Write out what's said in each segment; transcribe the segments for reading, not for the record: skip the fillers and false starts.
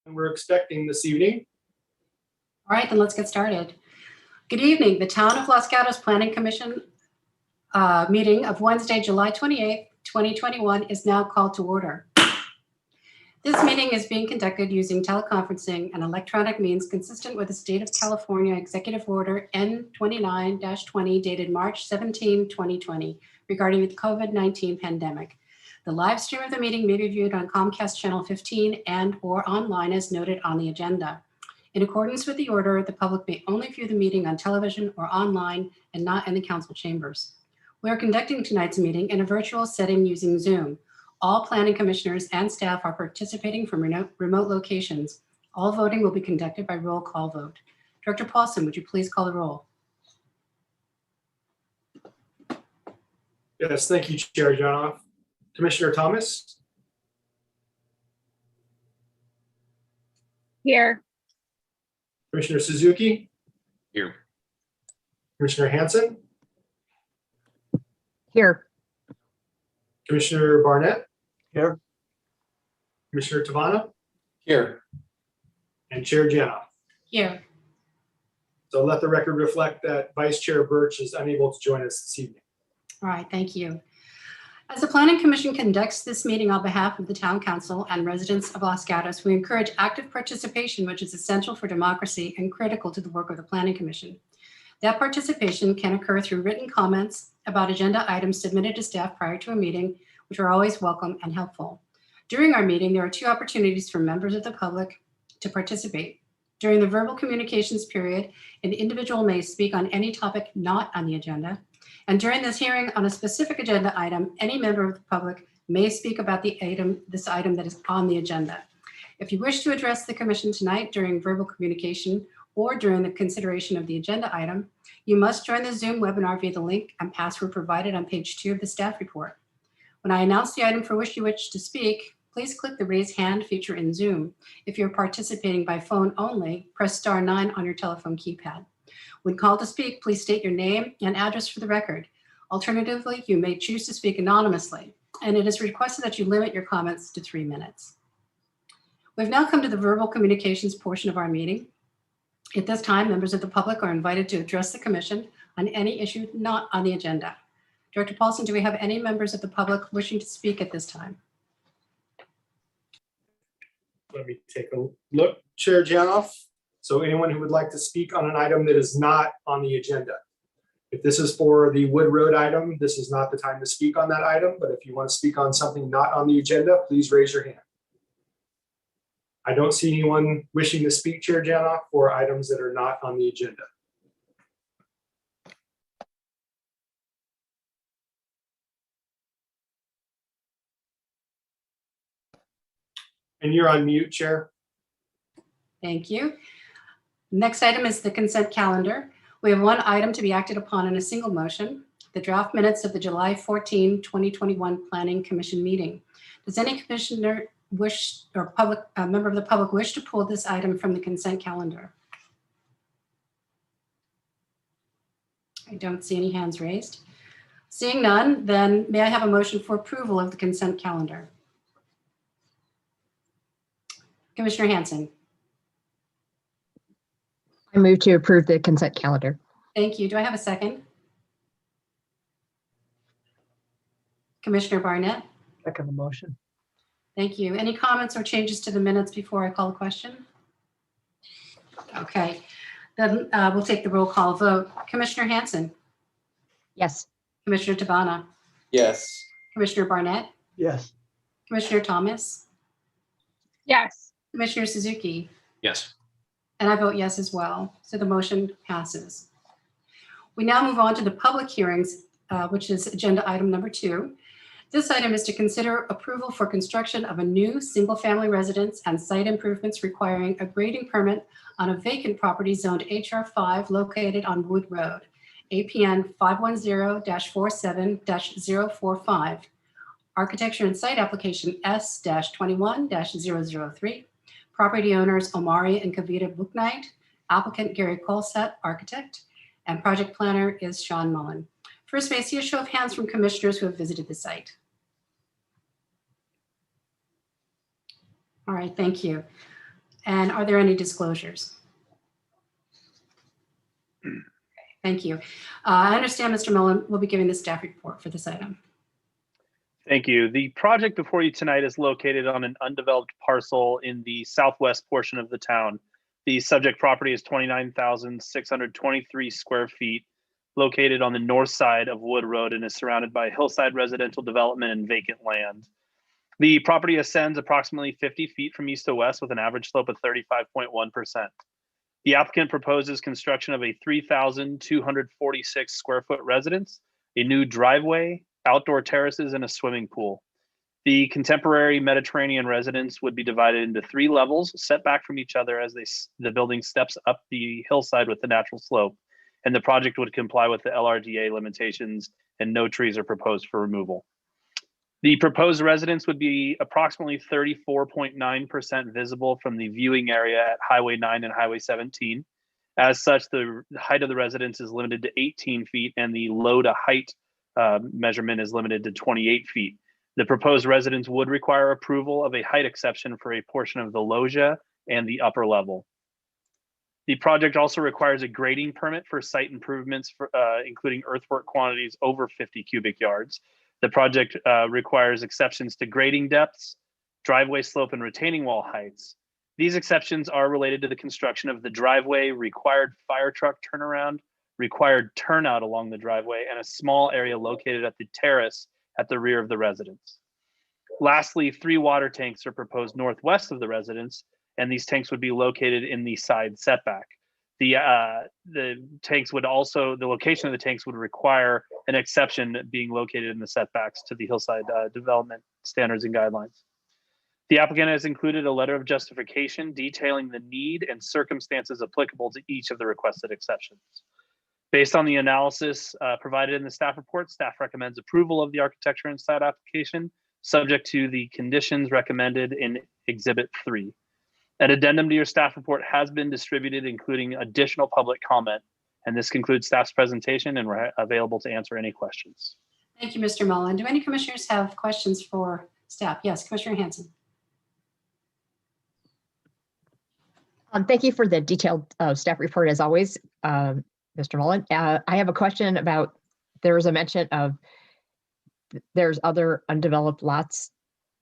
we're expecting this evening. All right, then let's get started. Good evening. The Town of Los Gatos Planning Commission meeting of Wednesday, July 28th, 2021 is now called to order. This meeting is being conducted using teleconferencing and electronic means consistent with the State of California Executive Order N29-20 dated March 17, 2020 regarding the COVID-19 pandemic. The live stream of the meeting may be viewed on Comcast Channel 15 and/or online as noted on the agenda. In accordance with the order, the public may only view the meeting on television or online and not in the council chambers. We are conducting tonight's meeting in a virtual setting using Zoom. All planning commissioners and staff are participating from remote locations. All voting will be conducted by roll call vote. Director Paulson, would you please call the roll? Yes, thank you, Chair Janoff. Commissioner Thomas? Here. Commissioner Suzuki? Here. Commissioner Hanson? Here. Commissioner Barnett? Here. Commissioner Tavana? Here. And Chair Janoff. Here. So let the record reflect that Vice Chair Birch is unable to join us this evening. All right, thank you. As the Planning Commission conducts this meeting on behalf of the Town Council and residents of Los Gatos, we encourage active participation, which is essential for democracy and critical to the work of the Planning Commission. That participation can occur through written comments about agenda items submitted to staff prior to a meeting, which are always welcome and helpful. During our meeting, there are two opportunities for members of the public to participate. During the verbal communications period, an individual may speak on any topic not on the agenda. And during this hearing on a specific agenda item, any member of the public may speak about this item that is on the agenda. If you wish to address the commission tonight during verbal communication or during the consideration of the agenda item, you must join the Zoom webinar via the link and password provided on page 2 of the staff report. When I announce the item for which you wish to speak, please click the raise hand feature in Zoom. If you're participating by phone only, press *9 on your telephone keypad. When called to speak, please state your name and address for the record. Alternatively, you may choose to speak anonymously, and it is requested that you limit your comments to 3 minutes. We've now come to the verbal communications portion of our meeting. At this time, members of the public are invited to address the commission on any issue not on the agenda. Director Paulson, do we have any members of the public wishing to speak at this time? Let me take a look, Chair Janoff. So anyone who would like to speak on an item that is not on the agenda. If this is for the Wood Road item, this is not the time to speak on that item, but if you want to speak on something not on the agenda, please raise your hand. I don't see anyone wishing to speak, Chair Janoff, for items that are not on the agenda. And you're on mute, Chair. Thank you. Next item is the consent calendar. We have one item to be acted upon in a single motion, the draft minutes of the July 14, 2021 Planning Commission meeting. Does any commissioner wish or member of the public wish to pull this item from the consent calendar? I don't see any hands raised. Seeing none, then may I have a motion for approval of the consent calendar? Commissioner Hanson. I move to approve the consent calendar. Thank you. Do I have a second? Commissioner Barnett. Second the motion. Thank you. Any comments or changes to the minutes before I call a question? Okay, then we'll take the roll call vote. Commissioner Hanson. Yes. Commissioner Tavana. Yes. Commissioner Barnett. Yes. Commissioner Thomas. Yes. Commissioner Suzuki. Yes. And I vote yes as well. So the motion passes. We now move on to the public hearings, which is agenda item number 2. This item is to consider approval for construction of a new single-family residence and site improvements requiring a grading permit on a vacant property zoned HR5 located on Wood Road, APN 510-47-045. Architecture and site application S-21-003. Property owners Omari and Kavita Booknight, applicant Gary Colsett, architect, and project planner is Sean Mullen. First, may I see a show of hands from commissioners who have visited the site? All right, thank you. And are there any disclosures? Thank you. I understand Mr. Mullen will be giving the staff report for this item. Thank you. The project before you tonight is located on an undeveloped parcel in the southwest portion of the town. The subject property is 29,623 square feet, located on the north side of Wood Road, and is surrounded by hillside residential development and vacant land. The property ascends approximately 50 feet from east to west with an average slope of 35.1%. The applicant proposes construction of a 3,246 square foot residence, a new driveway, outdoor terraces, and a swimming pool. The contemporary Mediterranean residence would be divided into 3 levels, set back from each other as the building steps up the hillside with the natural slope, and the project would comply with the LRDA limitations, and no trees are proposed for removal. The proposed residence would be approximately 34.9% visible from the viewing area at Highway 9 and Highway 17. As such, the height of the residence is limited to 18 feet and the low to height measurement is limited to 28 feet. The proposed residence would require approval of a height exception for a portion of the loggia and the upper level. The project also requires a grading permit for site improvements, including earthwork quantities over 50 cubic yards. The project requires exceptions to grading depths, driveway slope, and retaining wall heights. These exceptions are related to the construction of the driveway, required fire truck turnaround, required turnout along the driveway, and a small area located at the terrace at the rear of the residence. Lastly, 3 water tanks are proposed northwest of the residence, and these tanks would be located in the side setback. The location of the tanks would require an exception being located in the setbacks to the Hillside development standards and guidelines. The applicant has included a letter of justification detailing the need and circumstances applicable to each of the requested exceptions. Based on the analysis provided in the staff report, staff recommends approval of the architecture and site application, subject to the conditions recommended in Exhibit 3. An addendum to your staff report has been distributed, including additional public comment. And this concludes staff's presentation, and we're available to answer any questions. Thank you, Mr. Mullen. Do any commissioners have questions for staff? Yes, Commissioner Hanson. Thank you for the detailed staff report as always, Mr. Mullen. I have a question about, there was a mention of there's other undeveloped lots,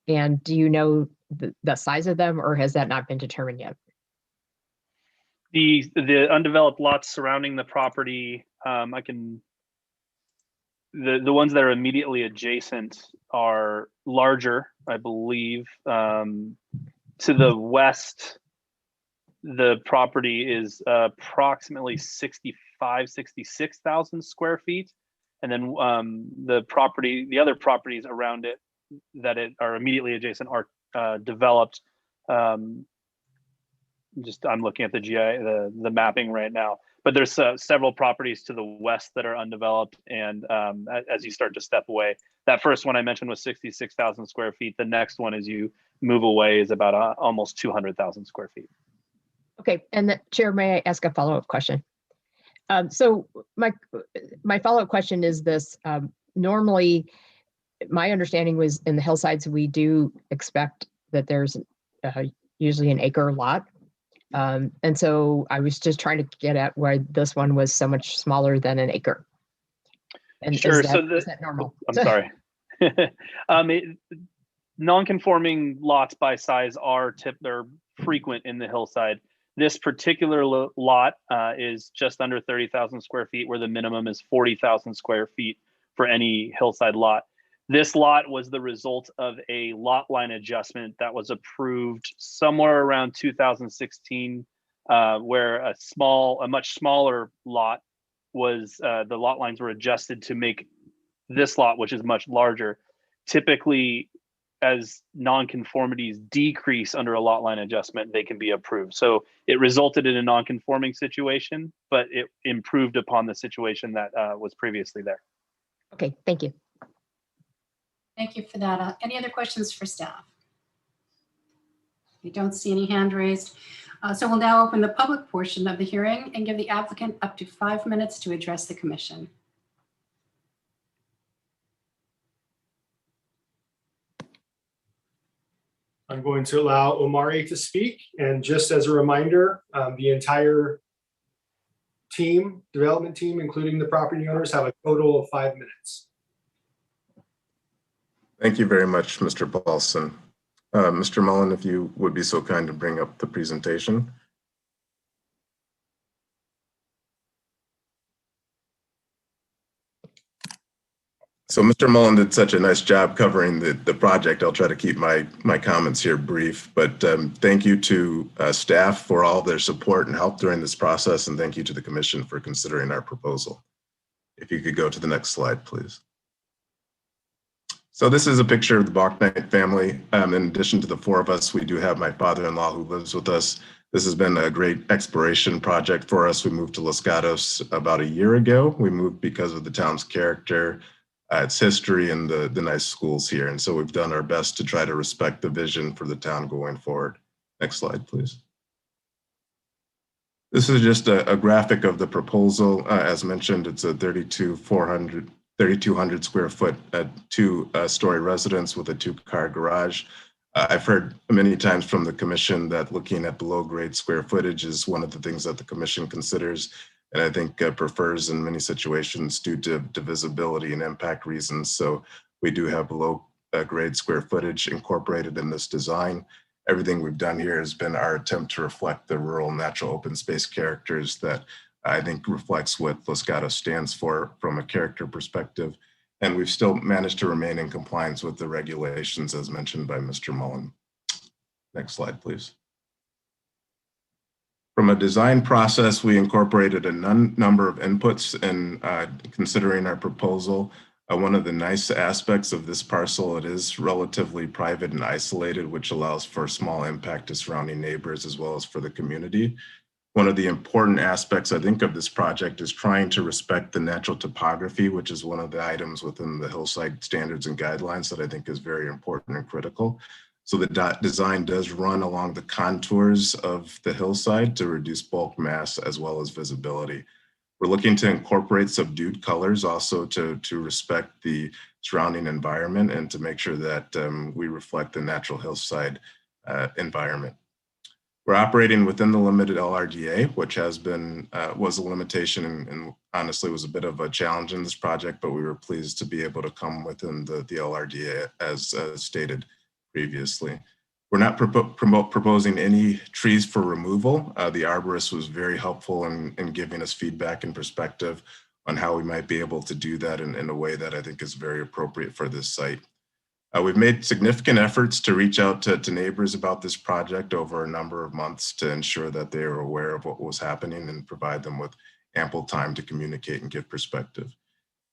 and do you know the size of them, or has that not been determined yet? The undeveloped lots surrounding the property, the ones that are immediately adjacent are larger, I believe. To the west, the property is approximately 66,000 square feet. And then the other properties around it that are immediately adjacent are developed. I'm looking at the mapping right now, but there's several properties to the west that are undeveloped. And as you start to step away, that first one I mentioned was 66,000 square feet. The next one, as you move away, is about almost 200,000 square feet. Okay, and Chair, may I ask a follow-up question? So my follow-up question is this: normally, my understanding was in the hillsides, we do expect that there's usually an acre lot. And so I was just trying to get at why this one was so much smaller than an acre. And sure. Is that normal? I'm sorry. Non-conforming lots by size they're frequent in the hillside. This particular lot is just under 30,000 square feet, where the minimum is 40,000 square feet for any hillside lot. This lot was the result of a lot line adjustment that was approved somewhere around 2016, where a much smaller lot was, the lot lines were adjusted to make this lot, which is much larger. Typically, as nonconformities decrease under a lot line adjustment, they can be approved. So it resulted in a nonconforming situation, but it improved upon the situation that was previously there. Okay, thank you. Thank you for that. Any other questions for staff? I don't see any hand raised. So we'll now open the public portion of the hearing and give the applicant up to 5 minutes to address the commission. I'm going to allow Omari to speak. And just as a reminder, the entire team, development team, including the property owners, have a total of 5 minutes. Thank you very much, Mr. Paulson. Mr. Mullen, if you would be so kind to bring up the presentation. So Mr. Mullen did such a nice job covering the project. I'll try to keep my comments here brief, but thank you to staff for all their support and help during this process, and thank you to the commission for considering our proposal. If you could go to the next slide, please. So this is a picture of the Balknight family. In addition to the 4 of us, we do have my father-in-law who lives with us. This has been a great exploration project for us. We moved to Los Gatos about a year ago. We moved because of the town's character, its history, and the nice schools here. And so we've done our best to try to respect the vision for the town going forward. Next slide, please. This is just a graphic of the proposal. As mentioned, it's a 3,200 square foot, 2-story residence with a 2-car garage. I've heard many times from the commission that looking at below grade square footage is one of the things that the commission considers, and I think prefers in many situations due to divisibility and impact reasons. So we do have below grade square footage incorporated in this design. Everything we've done here has been our attempt to reflect the rural natural open space characters that I think reflects what Los Gatos stands for from a character perspective. And we've still managed to remain in compliance with the regulations as mentioned by Mr. Mullen. Next slide, please. From a design process, we incorporated a number of inputs in considering our proposal. One of the nice aspects of this parcel, it is relatively private and isolated, which allows for small impact to surrounding neighbors as well as for the community. One of the important aspects, I think, of this project is trying to respect the natural topography, which is one of the items within the Hillside standards and guidelines that I think is very important and critical. So the design does run along the contours of the hillside to reduce bulk mass as well as visibility. We're looking to incorporate subdued colors also to respect the surrounding environment and to make sure that we reflect the natural hillside environment. We're operating within the limited LRDA, which has been, was a limitation and honestly was a bit of a challenge in this project, but we were pleased to be able to come within the LRDA as stated previously. We're not proposing any trees for removal. The arborist was very helpful in giving us feedback and perspective on how we might be able to do that in a way that I think is very appropriate for this site. We've made significant efforts to reach out to neighbors about this project over a number of months to ensure that they are aware of what was happening and provide them with ample time to communicate and give perspective.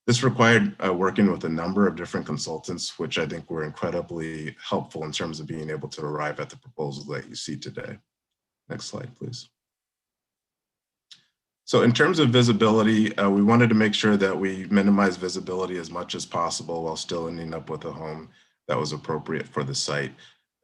This required working with a number of different consultants, which I think were incredibly helpful in terms of being able to arrive at the proposal that you see today. Next slide, please. So in terms of visibility, we wanted to make sure that we minimize visibility as much as possible while still ending up with a home that was appropriate for the site.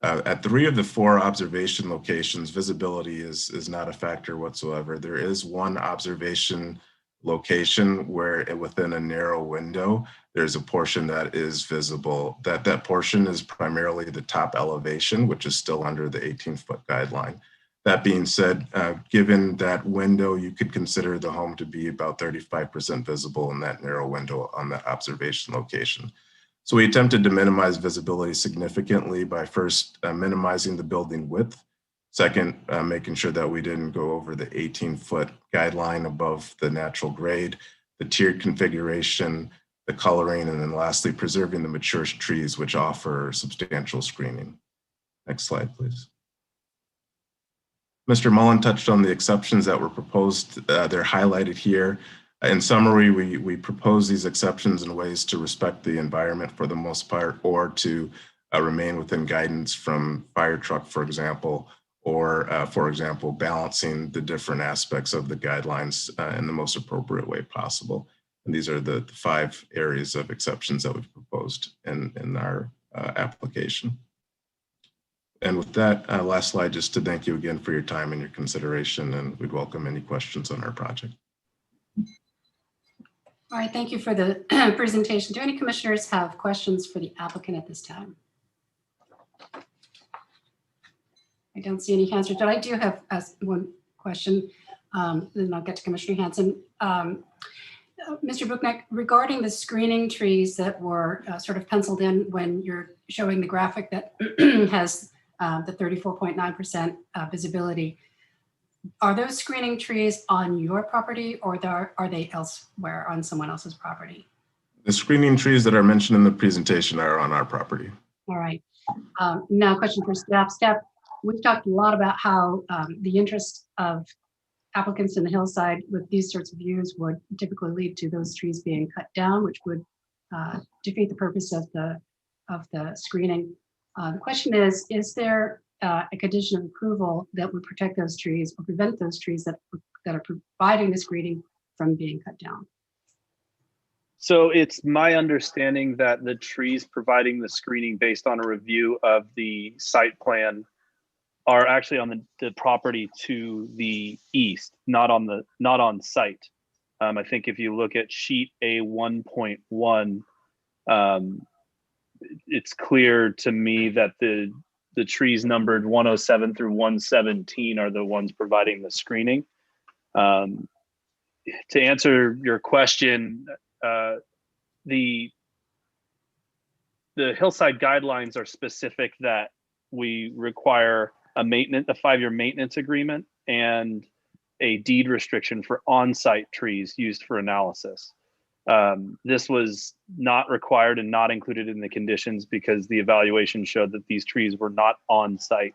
At 3 of the 4 observation locations, visibility is not a factor whatsoever. There is one observation location where within a narrow window, there's a portion that is visible. That portion is primarily the top elevation, which is still under the 18-foot guideline. That being said, given that window, you could consider the home to be about 35% visible in that narrow window on the observation location. So we attempted to minimize visibility significantly by first minimizing the building width. Second, making sure that we didn't go over the 18-foot guideline above the natural grade, the tiered configuration, the coloring, and then lastly, preserving the mature trees, which offer substantial screening. Next slide, please. Mr. Mullen touched on the exceptions that were proposed. They're highlighted here. In summary, we propose these exceptions in ways to respect the environment for the most part, or to remain within guidance from fire truck, for example, or for example, balancing the different aspects of the guidelines in the most appropriate way possible. And these are the 5 areas of exceptions that we've proposed in our application. And with that, last slide, just to thank you again for your time and your consideration, and we'd welcome any questions on our project. All right, thank you for the presentation. Do any commissioners have questions for the applicant at this time? I don't see any hands, but I do have one question. Then I'll get to Commissioner Hanson. Mr. Buchneck, regarding the screening trees that were sort of penciled in when you're showing the graphic that has the 34.9% visibility, are those screening trees on your property or are they elsewhere on someone else's property? The screening trees that are mentioned in the presentation are on our property. All right. Now, question for staff. Staff, we've talked a lot about how the interest of applicants in the hillside with these sorts of views would typically lead to those trees being cut down, which would defeat the purpose of the screening. The question is there a condition of approval that would protect those trees or prevent those trees that are providing the screening from being cut down? So it's my understanding that the trees providing the screening based on a review of the site plan are actually on the property to the east, not on site. I think if you look at sheet A1.1, it's clear to me that the trees numbered 107 through 117 are the ones providing the screening. To answer your question, the hillside guidelines are specific that we require a 5-year maintenance agreement and a deed restriction for on-site trees used for analysis. This was not required and not included in the conditions because the evaluation showed that these trees were not on site.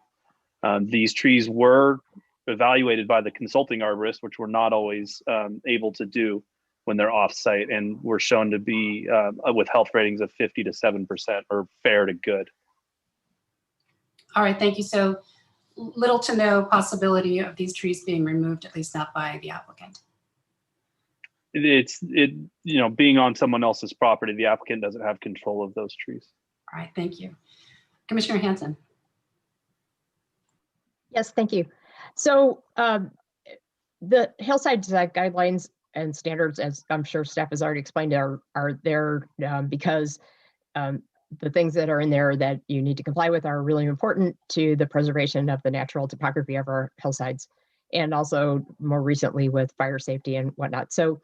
These trees were evaluated by the consulting arborist, which we're not always able to do when they're off site, and were shown to be with health ratings of 50 to 7% or fair to good. All right, thank you. So little to no possibility of these trees being removed, at least not by the applicant. It's being on someone else's property, the applicant doesn't have control of those trees. All right, thank you. Commissioner Hanson. Yes, thank you. So the hillside design guidelines and standards, as I'm sure staff has already explained, are there because the things that are in there that you need to comply with are really important to the preservation of the natural topography of our hillsides, and also more recently with fire safety and whatnot. So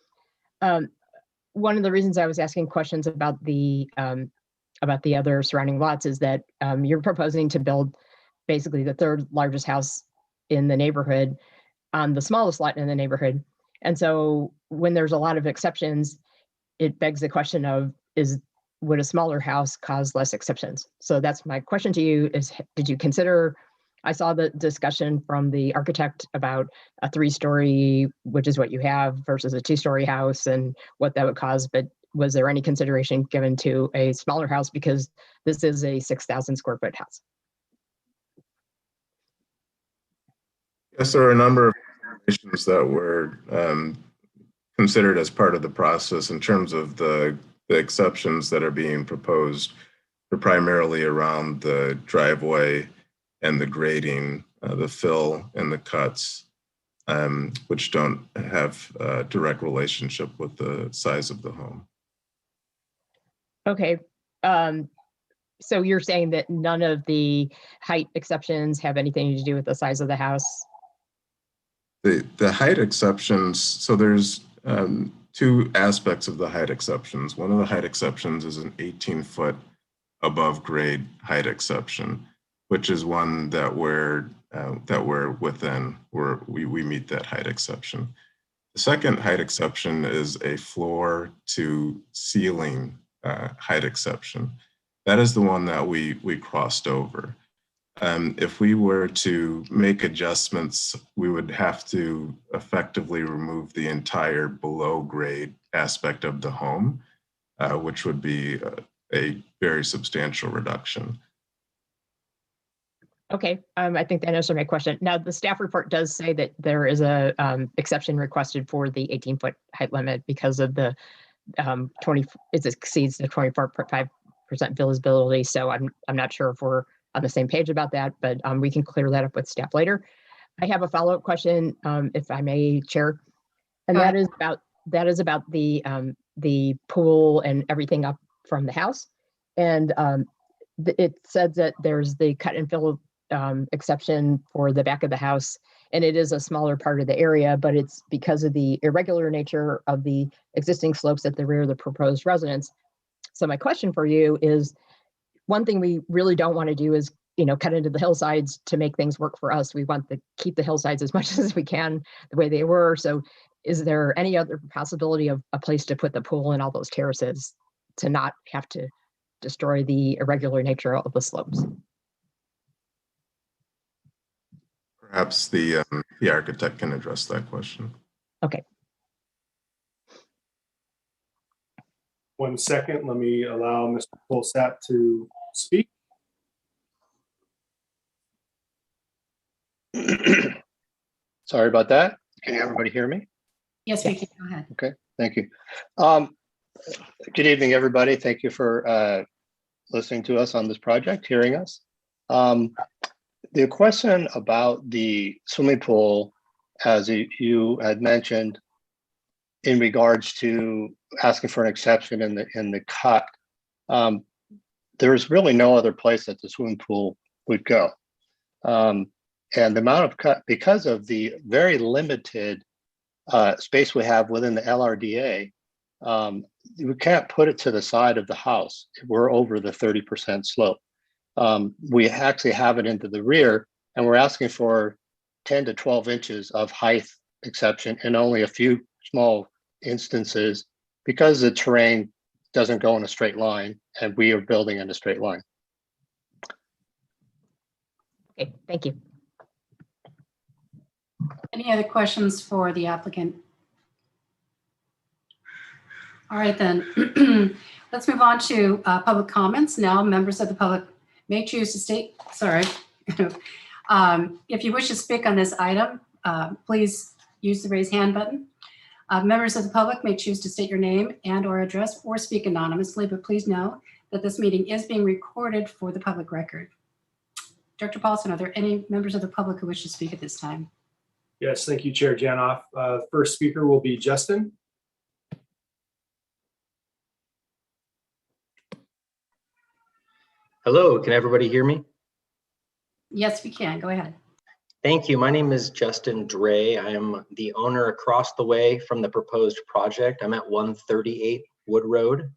one of the reasons I was asking questions about the other surrounding lots is that you're proposing to build basically the third largest house in the neighborhood on the smallest lot in the neighborhood. And so when there's a lot of exceptions, it begs the question of would a smaller house cause less exceptions? So that's my question to you is, did you consider, I saw the discussion from the architect about a 3-story, which is what you have, versus a 2-story house and what that would cause, but was there any consideration given to a smaller house because this is a 6,000 square foot house? Yes, there are a number of considerations that were considered as part of the process in terms of the exceptions that are being proposed. They're primarily around the driveway and the grading, the fill and the cuts, which don't have a direct relationship with the size of the home. Okay. So you're saying that none of the height exceptions have anything to do with the size of the house? The height exceptions, so there's 2 aspects of the height exceptions. One of the height exceptions is an 18-foot above grade height exception, which is one that we're within, where we meet that height exception. The second height exception is a floor to ceiling height exception. That is the one that we crossed over. If we were to make adjustments, we would have to effectively remove the entire below grade aspect of the home, which would be a very substantial reduction. Okay, I think that answered my question. Now, the staff report does say that there is a exception requested for the 18-foot height limit because of the it exceeds the 24.5% visibility. So I'm not sure if we're on the same page about that, but we can clear that up with staff later. I have a follow-up question, if I may, Chair, and that is about the pool and everything up from the house. And it says that there's the cut and fill exception for the back of the house. And it is a smaller part of the area, but it's because of the irregular nature of the existing slopes at the rear of the proposed residence. So my question for you is, one thing we really don't want to do is, cut into the hillsides to make things work for us. We want to keep the hillsides as much as we can the way they were. So is there any other possibility of a place to put the pool and all those terraces to not have to destroy the irregular nature of the slopes? Perhaps the architect can address that question. Okay. 1 second, let me allow Mr. Polsat to speak. Sorry about that. Can everybody hear me? Yes, we can. Go ahead. Okay, thank you. Good evening, everybody. Thank you for listening to us on this project, hearing us. The question about the swimming pool, as you had mentioned, in regards to asking for an exception in the cut, there's really no other place that the swimming pool would go. And the amount of cut, because of the very limited space we have within the LRDA, we can't put it to the side of the house. We're over the 30% slope. We actually have it into the rear, and we're asking for 10 to 12 inches of height exception in only a few small instances because the terrain doesn't go in a straight line, and we are building in a straight line. Okay, thank you. Any other questions for the applicant? All right, then. Let's move on to public comments. Now, members of the public may choose to state, sorry. If you wish to speak on this item, please use the raise hand button. Members of the public may choose to state your name and or address or speak anonymously, but please know that this meeting is being recorded for the public record. Dr. Paulson, are there any members of the public who wish to speak at this time? Yes, thank you, Chair Janoff. First speaker will be Justin. Hello, can everybody hear me? Yes, we can. Go ahead. Thank you. My name is Justin Dre. I am the owner across the way from the proposed project. I'm at 138 Wood Road.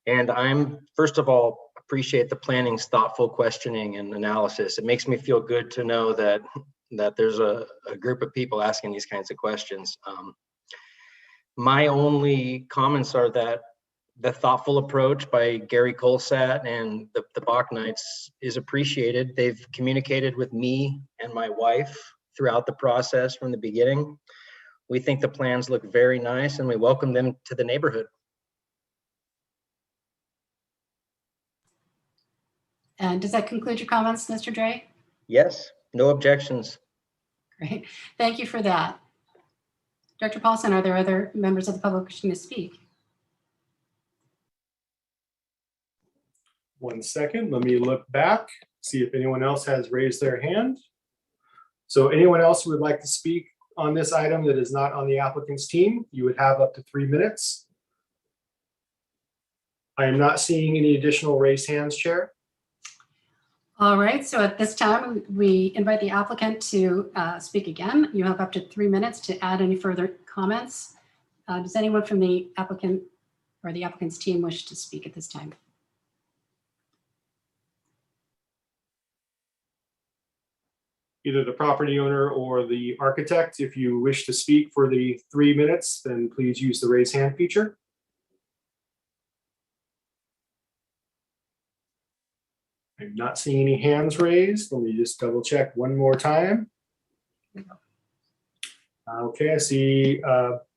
And I'm, first of all, appreciate the planning's thoughtful questioning and analysis. It makes me feel good to know that there's a group of people asking these kinds of questions. My only comments are that the thoughtful approach by Gary Colsat and the Bach Knights is appreciated. They've communicated with me and my wife throughout the process from the beginning. We think the plans look very nice and we welcome them to the neighborhood. And does that conclude your comments, Mr. Dre? Yes, no objections. Great. Thank you for that. Dr. Paulson, are there other members of the public wishing to speak? 1 second, let me look back, see if anyone else has raised their hand. So anyone else who would like to speak on this item that is not on the applicant's team, you would have up to 3 minutes. I am not seeing any additional raised hands, Chair. All right, so at this time, we invite the applicant to speak again. You have up to 3 minutes to add any further comments. Does anyone from the applicant or the applicant's team wish to speak at this time? Either the property owner or the architect. If you wish to speak for the 3 minutes, then please use the raise hand feature. I'm not seeing any hands raised. Let me just double check one more time. Okay, I see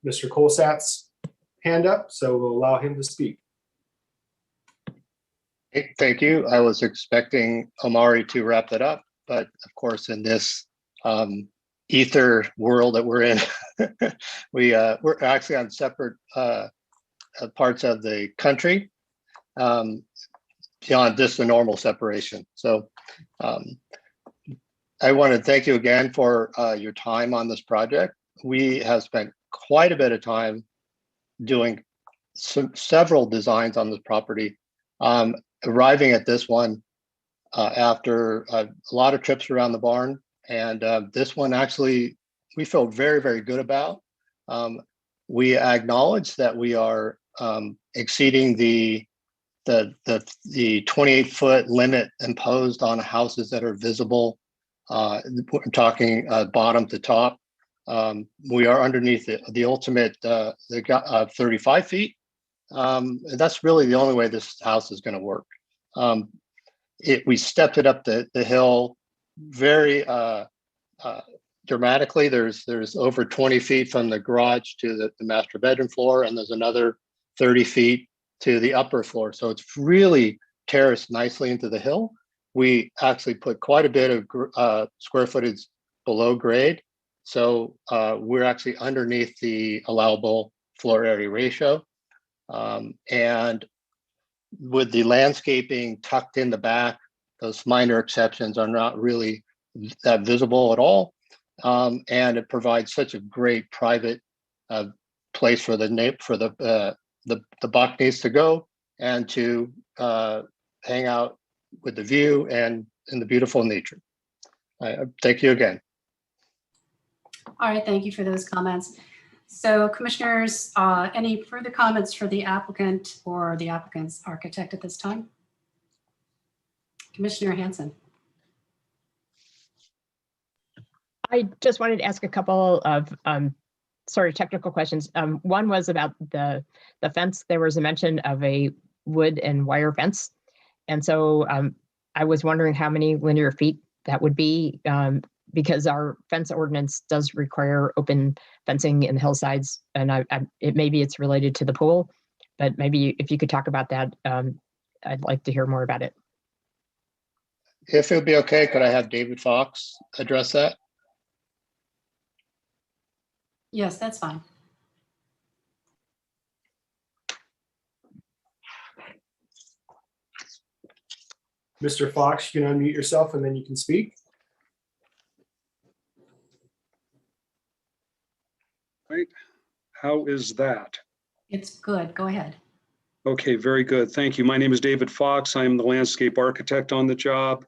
Mr. Colsat's hand up, so we'll allow him to speak. Hey, thank you. I was expecting Omari to wrap that up, but of course, in this ether world that we're in, we're actually on separate parts of the country. Beyond just the normal separation. So I want to thank you again for your time on this project. We have spent quite a bit of time doing several designs on this property. Arriving at this one after a lot of trips around the barn. And this one actually, we feel very, very good about. We acknowledge that we are exceeding the 28-foot limit imposed on houses that are visible. We're talking bottom to top. We are underneath the ultimate 35 feet. That's really the only way this house is going to work. We stepped it up the hill very dramatically. There's over 20 feet from the garage to the master bedroom floor, and there's another 30 feet to the upper floor. So it's really terraced nicely into the hill. We actually put quite a bit of square footage below grade. So we're actually underneath the allowable floor area ratio. And with the landscaping tucked in the back, those minor exceptions are not really that visible at all. And it provides such a great private place for the buck needs to go and to hang out with the view and in the beautiful nature. Thank you again. All right, thank you for those comments. So commissioners, any further comments for the applicant or the applicant's architect at this time? Commissioner Hanson. I just wanted to ask a couple of sort of technical questions. One was about the fence. There was a mention of a wood and wire fence. And so I was wondering how many linear feet that would be, because our fence ordinance does require open fencing in the hillsides. And maybe it's related to the pool, but maybe if you could talk about that, I'd like to hear more about it. If it would be okay, could I have David Fox address that? Yes, that's fine. Mr. Fox, you can unmute yourself and then you can speak. Right. How is that? It's good. Go ahead. Okay, very good. Thank you. My name is David Fox. I am the landscape architect on the job.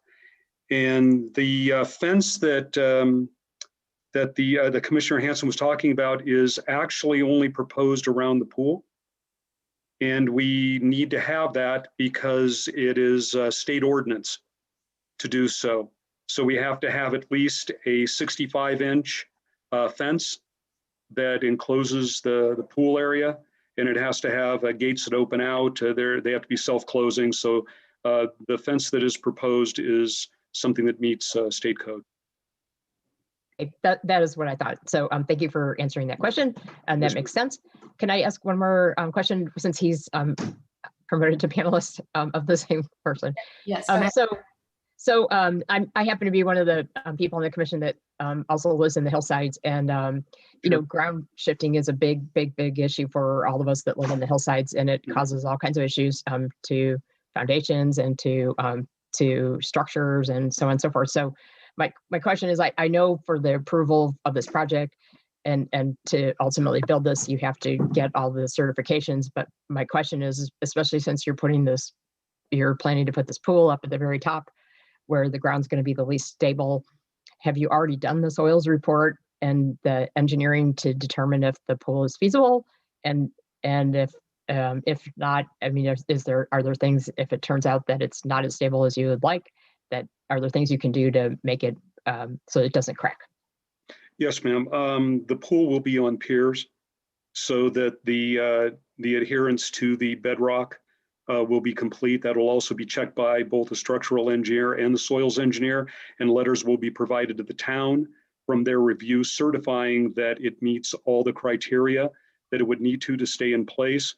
And the fence that the Commissioner Hanson was talking about is actually only proposed around the pool. And we need to have that because it is a state ordinance to do so. So we have to have at least a 65-inch fence that encloses the pool area, and it has to have gates that open out. They have to be self-closing. So the fence that is proposed is something that meets state code. That is what I thought. So thank you for answering that question. And that makes sense. Can I ask one more question, since he's promoted to panelist of the same person? Yes. I happen to be one of the people on the commission that also lives in the hillsides, and you know, ground shifting is a big issue for all of us that live in the hillsides, and it causes all kinds of issues to foundations and to structures and so on and so forth. So my question is, I know for the approval of this project and to ultimately build this, you have to get all the certifications. But my question is, especially since you're planning to put this pool up at the very top, where the ground's going to be the least stable, have you already done the soils report and the engineering to determine if the pool is feasible? And if not, I mean, are there things, if it turns out that it's not as stable as you would like, are there things you can do to make it so it doesn't crack? Yes, ma'am. The pool will be on piers so that the adherence to the bedrock will be complete. That will also be checked by both the structural engineer and the soils engineer, and letters will be provided to the town from their review certifying that it meets all the criteria that it would need to stay in place.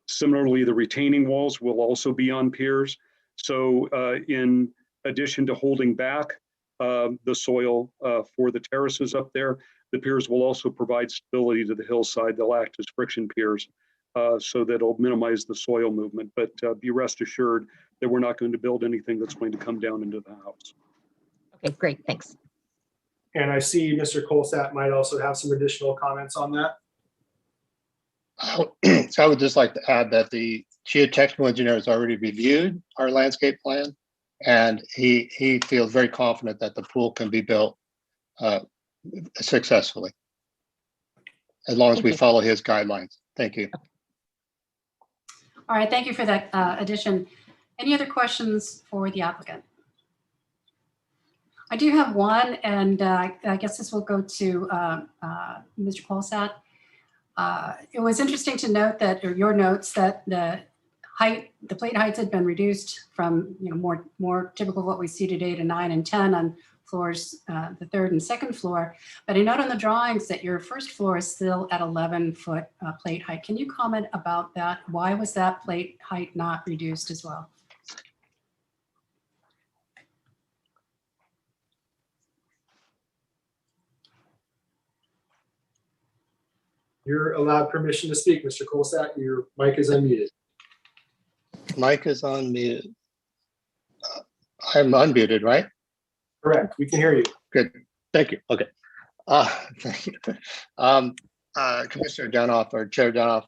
Similarly, the retaining walls will also be on piers. So in addition to holding back the soil for the terraces up there, the piers will also provide stability to the hillside. They'll act as friction piers so that it'll minimize the soil movement. But be rest assured that we're not going to build anything that's going to come down into the house. Okay, great, thanks. And I see Mr. Colsat might also have some additional comments on that. So I would just like to add that the geotechnical engineer has already reviewed our landscape plan. And he feels very confident that the pool can be built successfully, as long as Thank we you. follow his guidelines. Thank you. All right, thank you for that addition. Any other questions for the applicant? I do have one, and I guess this will go to Mr. Polsat. It was interesting to note that, or your notes, that the plate heights had been reduced from more typical of what we see today to 9 and 10 on floors, the third and second floor. But I note on the drawings that your first floor is still at 11-foot plate height. Can you comment about that? Why was that plate height not reduced as well? You're allowed permission to speak, Mr. Colsat. Your mic is unmuted. Mike is on mute. I'm unmuted, right? Correct. We can hear you. Good. Thank you. Okay. Thank you. Commissioner Dunoff, or Chair Dunoff,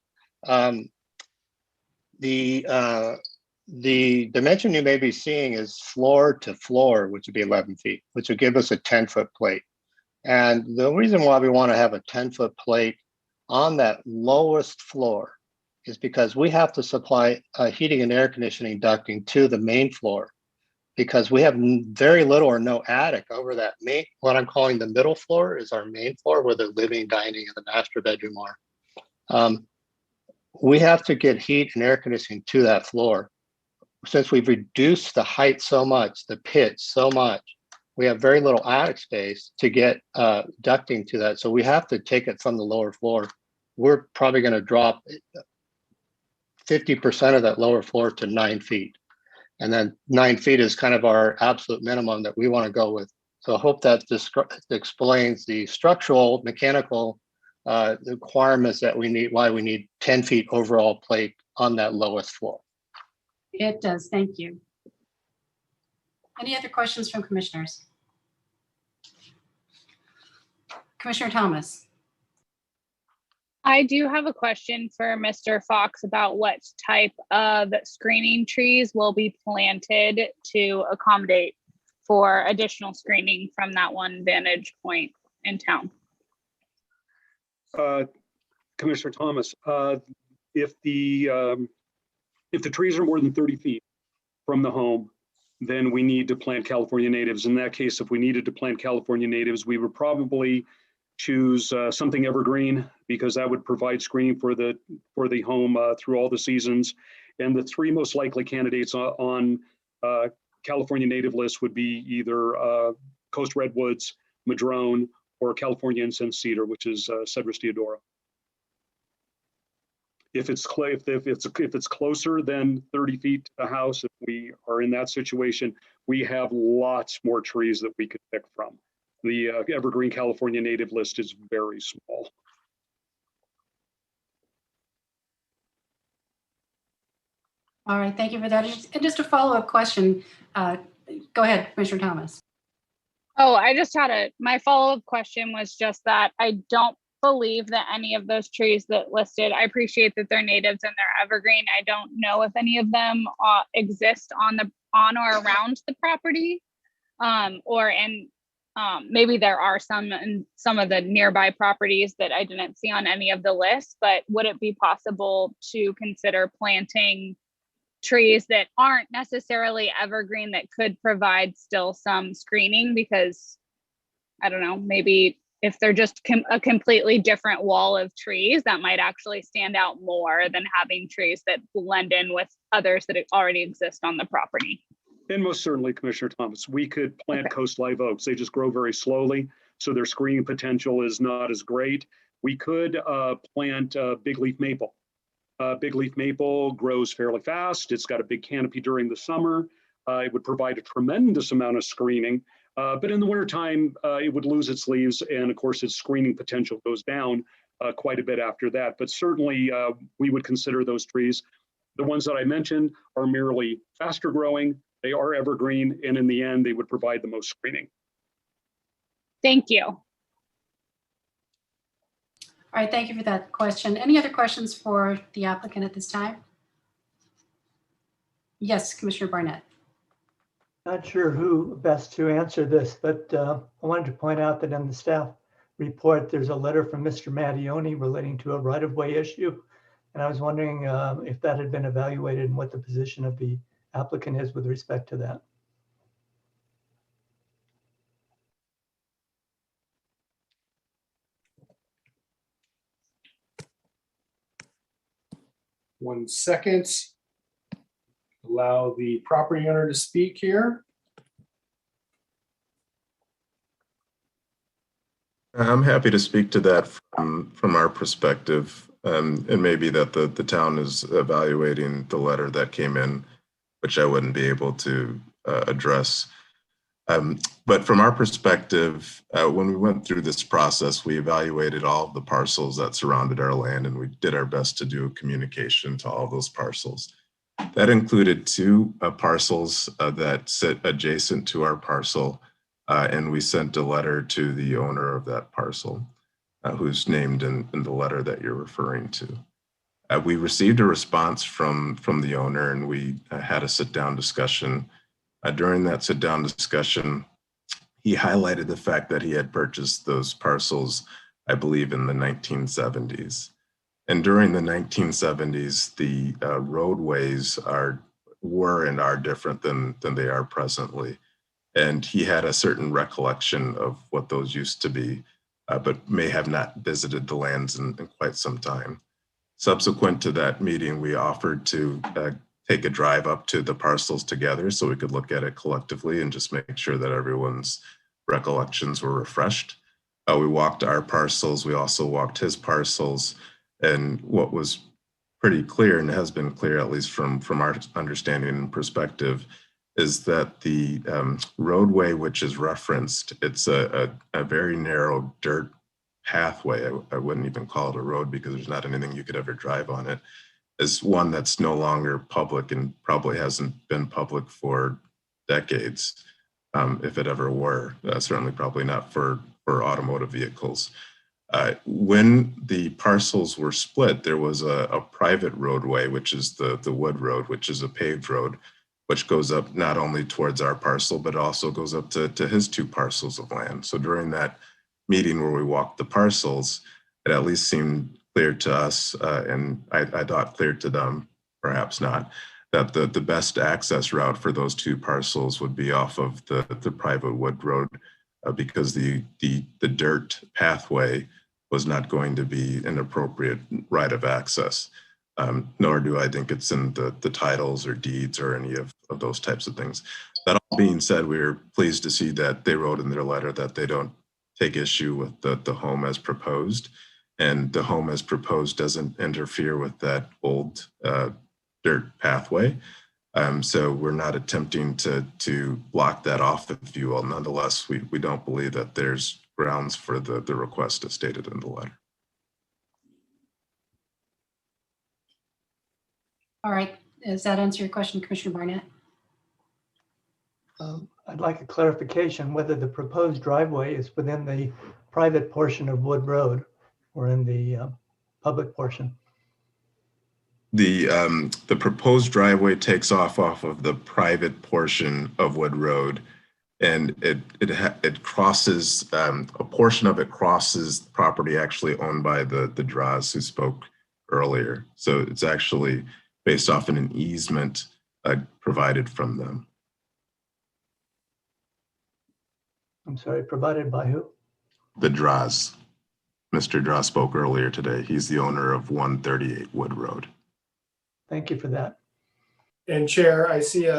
the dimension you may be seeing is floor to floor, which would be 11 feet, which would give us a 10-foot plate. And the reason why we want to have a 10-foot plate on that lowest floor is because we have to supply heating and air conditioning ducting to the main floor, because we have very little or no attic over that main. What I'm calling the middle floor is our main floor, where the living, dining, and the master bedroom are. We have to get heat and air conditioning to that floor. Since we've reduced the height so much, the pitch so much, we have very little attic space to get ducting to that. So we have to take it from the lower floor. We're probably going to drop 50% of that lower floor to 9 feet. And then 9 feet is kind of our absolute minimum that we want to go with. So I hope that explains the structural, mechanical requirements that we need, why we need 10 feet overall plate on that lowest floor. It does. Thank you. Any other questions from commissioners? Commissioner Thomas. I do have a question for Mr. Fox about what type of screening trees will be planted to accommodate for additional screening from that one vantage point in town. Commissioner Thomas, if the trees are more than 30 feet from the home, then we need to plant California natives. In that case, if we needed to plant California natives, we would probably choose something evergreen, because that would provide screening for the home through all the seasons. And the three most likely candidates on California native list would be either Coast Redwoods, Madrone, or California incense cedar, which is Cedrus deodora. If it's closer than 30 feet to the house, if we are in that situation, we have lots more trees that we could pick from. The evergreen California native list is very small. All right, thank you for that. And just a follow-up question. Go ahead, Commissioner Thomas. Oh, I just had my follow-up question was just that I don't believe that any of those trees that listed, I appreciate that they're natives and they're evergreen. I don't know if any of them exist on or around the property, maybe there are some in some of the nearby properties that I didn't see on any of the lists, but would it be possible to consider planting trees that aren't necessarily evergreen that could provide still some screening? Because I don't know, maybe if they're just a completely different wall of trees, that might actually stand out more than having trees that blend in with others that already exist on the property. And most certainly, Commissioner Thomas, we could plant coast live oaks. They just grow very slowly, so their screening potential is not as great. We could plant big leaf maple. Big leaf maple grows fairly fast. It's got a big canopy during the summer. It would provide a tremendous amount of screening, but in the wintertime, it would lose its leaves, and of course, its screening potential goes down quite a bit after that. But certainly, we would consider those trees. The ones that I mentioned are merely faster growing. They are evergreen, and in the end, they would provide the most screening. Thank you. All right, thank you for that question. Any other questions for the applicant at this time? Yes, Commissioner Barnett. Not sure who best to answer this, but I wanted to point out that in the staff report, there's a letter from Mr. Mattioni relating to a right-of-way issue. And I was wondering if that had been evaluated and what the position of the applicant is with respect to that. One second. Allow the property owner to speak here. I'm happy to speak to that from our perspective. It may be that the town is evaluating the letter that came in, which I wouldn't be able to address. But from our perspective, when we went through this process, we evaluated all of the parcels that surrounded our land, and we did our best to do communication to all of those parcels. That included two parcels that sit adjacent to our parcel, and we sent a letter to the owner of that parcel, who's named in the letter that you're referring to. We received a response from the owner, and we had a sit-down discussion. During that sit-down discussion, he highlighted the fact that he had purchased those parcels, I believe, in the 1970s. And during the 1970s, the roadways were and are different than they are presently. And he had a certain recollection of what those used to be, but may have not visited the lands in quite some time. Subsequent to that meeting, we offered to take a drive up to the parcels together so we could look at it collectively and just make sure that everyone's recollections were refreshed. We walked our parcels. We also walked his parcels. And what was pretty clear, and has been clear, at least from our understanding and perspective, is that the roadway which is referenced, it's a very narrow dirt pathway. I wouldn't even call it a road because there's not anything you could ever drive on it, is one that's no longer public and probably hasn't been public for decades, if it ever were. Certainly probably not for automotive vehicles. When the parcels were split, there was a private roadway, which is the Wood Road, which is a paved road, which goes up not only towards our parcel, but also goes up to his two parcels of land. So during that meeting where we walked the parcels, it at least seemed clear to us, and I thought clear to them, perhaps not, that the best access route for those two parcels would be off of the private Wood Road, because the dirt pathway was not going to be an appropriate right of access. Nor do I think it's in the titles or deeds or any of those types of things. That all being said, we were pleased to see that they wrote in their letter that they don't take issue with the home as proposed, and the home as proposed doesn't interfere with that old dirt pathway. So we're not attempting to block that off, if you will. Nonetheless, we don't believe that there's grounds for the request as stated in the letter. All right. Does that answer your question, Commissioner Barnett? I'd like a clarification whether the proposed driveway is within the private portion of Wood Road or in the public portion. The proposed driveway takes off of the private portion of Wood Road, and it crosses, a portion of it crosses property actually owned by the Draws who spoke earlier. So it's actually based off an easement provided from them. I'm sorry, provided by who? The Draws. Mr. Draw spoke earlier today. He's the owner of 138 Wood Road. Thank you for that. And Chair, I see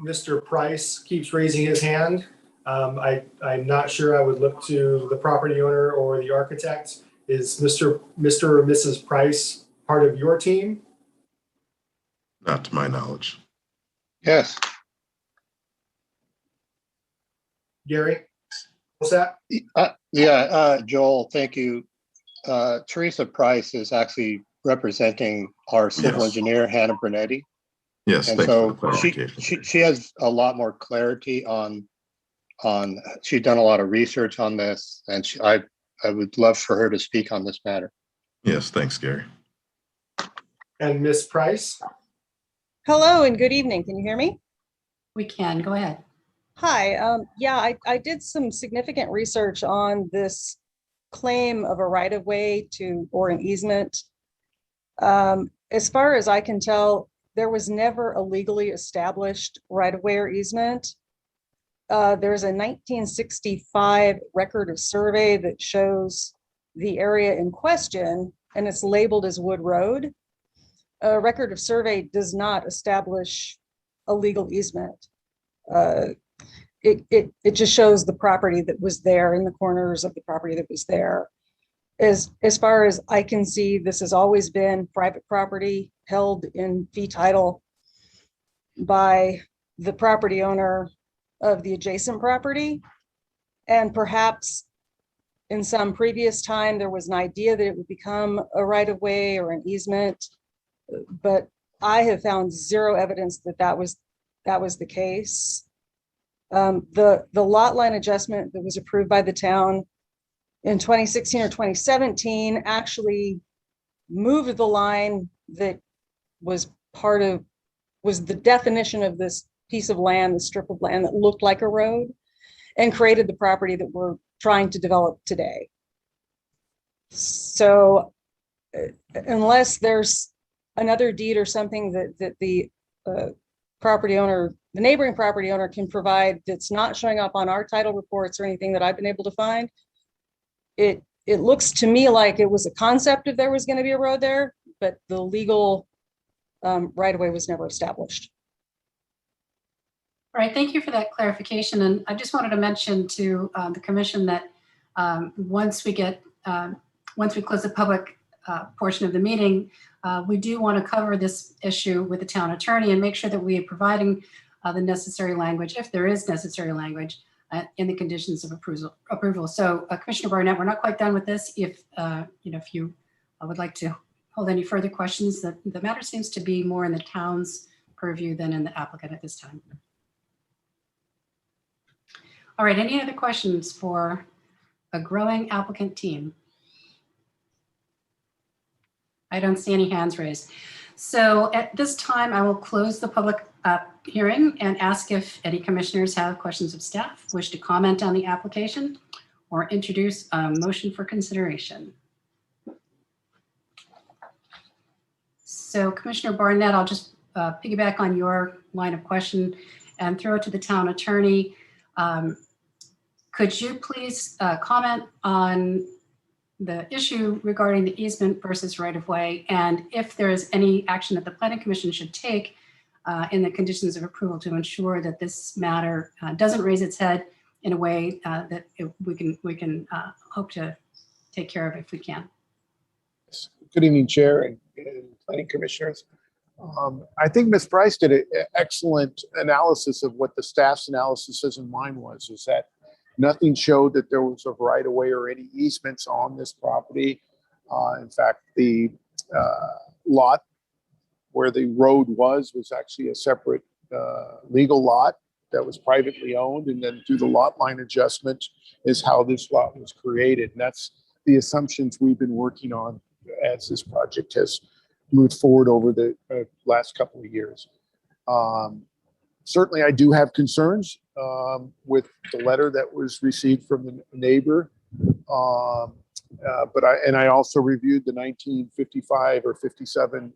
Mr. Price keeps raising his hand. I'm not sure I would look to the property owner or the architect. Is Mr. or Mrs. Price part of your team? Not to my knowledge. Yes. Gary? What's that? Joel, thank you. Teresa Price is actually representing our civil Yes. engineer, Hannah Bernetti. Yes, And thanks for the so clarification. she has a lot more clarity on she's done a lot of research on this, and I would love for her to speak on this matter. Yes, thanks, Gary. And Miss Price? Hello and good evening. Can you hear me? We can. Go ahead. Hi, yeah, I did some significant research on this claim of a right-of-way to, or an easement. As far as I can tell, there was never a legally established right-of-way or easement. There's a 1965 record of survey that shows the area in question, and it's labeled as Wood Road. A record of survey does not establish a legal easement. It just shows the property that was there in the corners of the property that was there. As far as I can see, this has always been private property held in fee title by the property owner of the adjacent property. And perhaps in some previous time, there was an idea that it would become a right of way or an easement, but I have found zero evidence that that was the case. The lot line adjustment that was approved by the town in 2016 or 2017 actually moved the line that was the definition of this piece of land, the strip of land that looked like a road, and created the property that we're trying to develop today. So unless there's another deed or something that the property owner, the neighboring property owner can provide that's not showing up on our title reports or anything that I've been able to find, it looks to me like it was a concept if there was going to be a road there, but the legal right of way was never established. All right, thank you for that clarification. And I just wanted to mention to the commission that once we close the public portion of the meeting, we do want to cover this issue with the town attorney and make sure that we are providing the necessary language, if there is necessary language, in the conditions of approval. So Commissioner Barnett, we're not quite done with this. If if you would like to hold any further questions, the matter seems to be more in the town's purview than in the applicant at this time. All right, any other questions for a growing applicant team? I don't see any hands raised. So at this time, I will close the public hearing and ask if any commissioners have questions of staff, wish to comment on the application, or introduce a motion for consideration. So Commissioner Barnett, I'll just piggyback on your line of question and throw it to the town attorney. Could you please comment on the issue regarding the easement versus right-of-way, and if there is any action that the Planning Commission should take in the conditions of approval to ensure that this matter doesn't raise its head in a way that we can hope to take care of if we can. Good evening, Chair and Planning Commissioners. I think Ms. Price did an excellent analysis of what the staff's analysis in mind was, is that nothing showed that there was a right of way or any easements on this property. In fact, the lot where the road was actually a separate legal lot that was privately owned. And then through the lot line adjustment is how this lot was created. And that's the assumptions we've been working on as this project has moved forward over the last couple of years. Certainly, I do have concerns with the letter that was received from the neighbor. But I also reviewed the 1955 or 57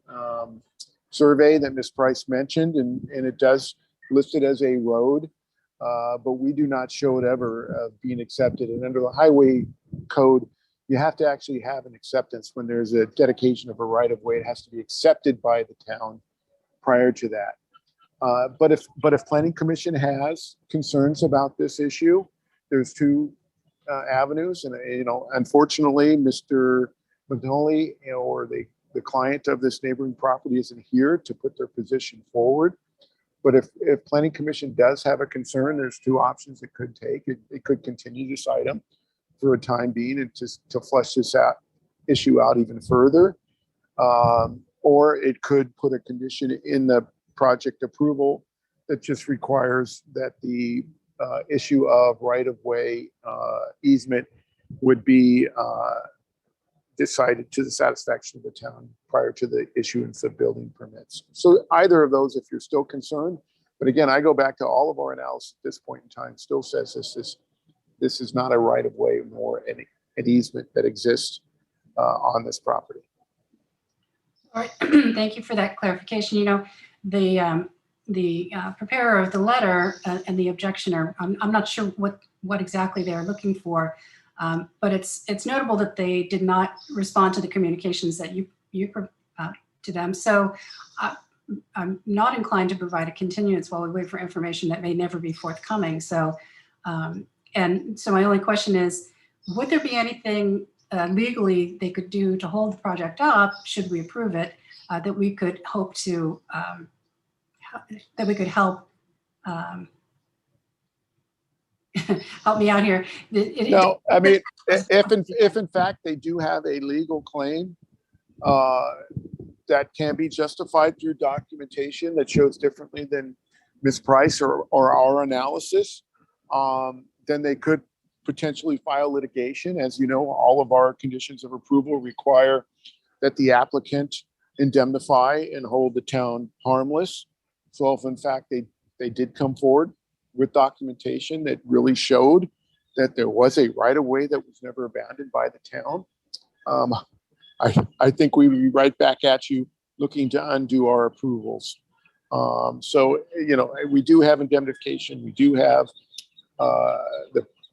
survey that Ms. Price mentioned, and it does list it as a road, but we do not show it ever being accepted. And under the highway code, you have to actually have an acceptance when there's a dedication of a right of way. It has to be accepted by the town prior to that. But if Planning Commission has concerns about this issue, there's two avenues, and unfortunately, Mr. McNally or the client of this neighboring property isn't here to put their position forward. But if Planning Commission does have a concern, there's two options it could take. It could continue this item for a time being and to flesh this issue out even further, or it could put a condition in the project approval that just requires that the issue of right-of-way easement would be decided to the satisfaction of the town prior to the issuance of building permits. So either of those, if you're still concerned, But again, I go back to all of our analysis at this point in time still says this is not a right of way nor an easement that exists on this property. All right, thank you for that clarification. You know, the preparer of the letter and the objectioner, I'm not sure what exactly they're looking for, but it's notable that they did not respond to the communications that you to them. So I'm not inclined to provide a continuance while we wait for information that may never be forthcoming. So, and so my only question is, would there be anything legally they could do to hold the project up, should we approve it, that we could hope to, that we could help, help me out here? No, I mean, if in fact they do have a legal claim that can be justified through documentation that shows differently than Ms. Price or our analysis, then they could potentially file litigation. As you know, all of our conditions of approval require that the applicant indemnify and hold the town harmless. So if in fact they did come forward with documentation that really showed that there was a right of way that was never abandoned by the town, I think we would be right back at you looking to undo our approvals. So, you know, we do have indemnification. We do have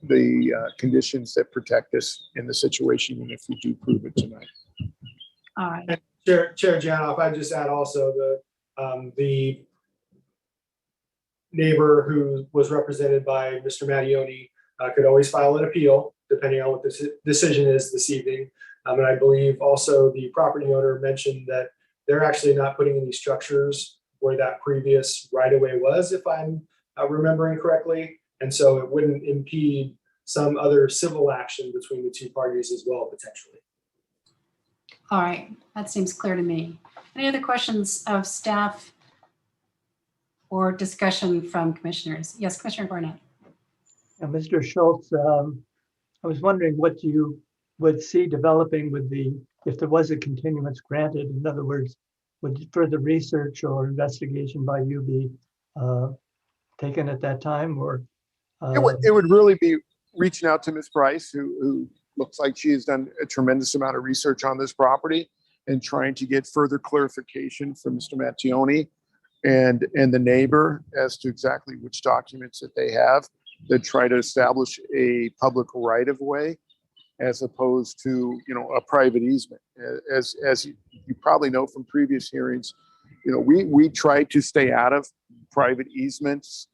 the conditions that protect us in the situation, and if we do prove it tonight. All right. Chair Janoff, I'd just add also the neighbor who was represented by Mr. Mattioni could always file an appeal depending on what the decision is this evening. And I believe also the property owner mentioned that they're actually not putting any structures where that previous right-of-way was, if I'm remembering correctly. And so it wouldn't impede some other civil action between the two parties as well, potentially. All right, that seems clear to me. Any other questions of staff or discussion from commissioners? Yes, Commissioner Barnett. Mr. Schultz, I was wondering what you would see developing with if there was a continuance granted. In other words, would further research or investigation by you be taken at that time, or? It would really be reaching out to Ms. Price, who looks like she has done a tremendous amount of research on this property, and trying to get further clarification from Mr. Mattioni and the neighbor as to exactly which documents that they have that try to establish a public right of way as opposed to, you know, a private easement. As you probably know from previous hearings, you know, we try to stay out of private easements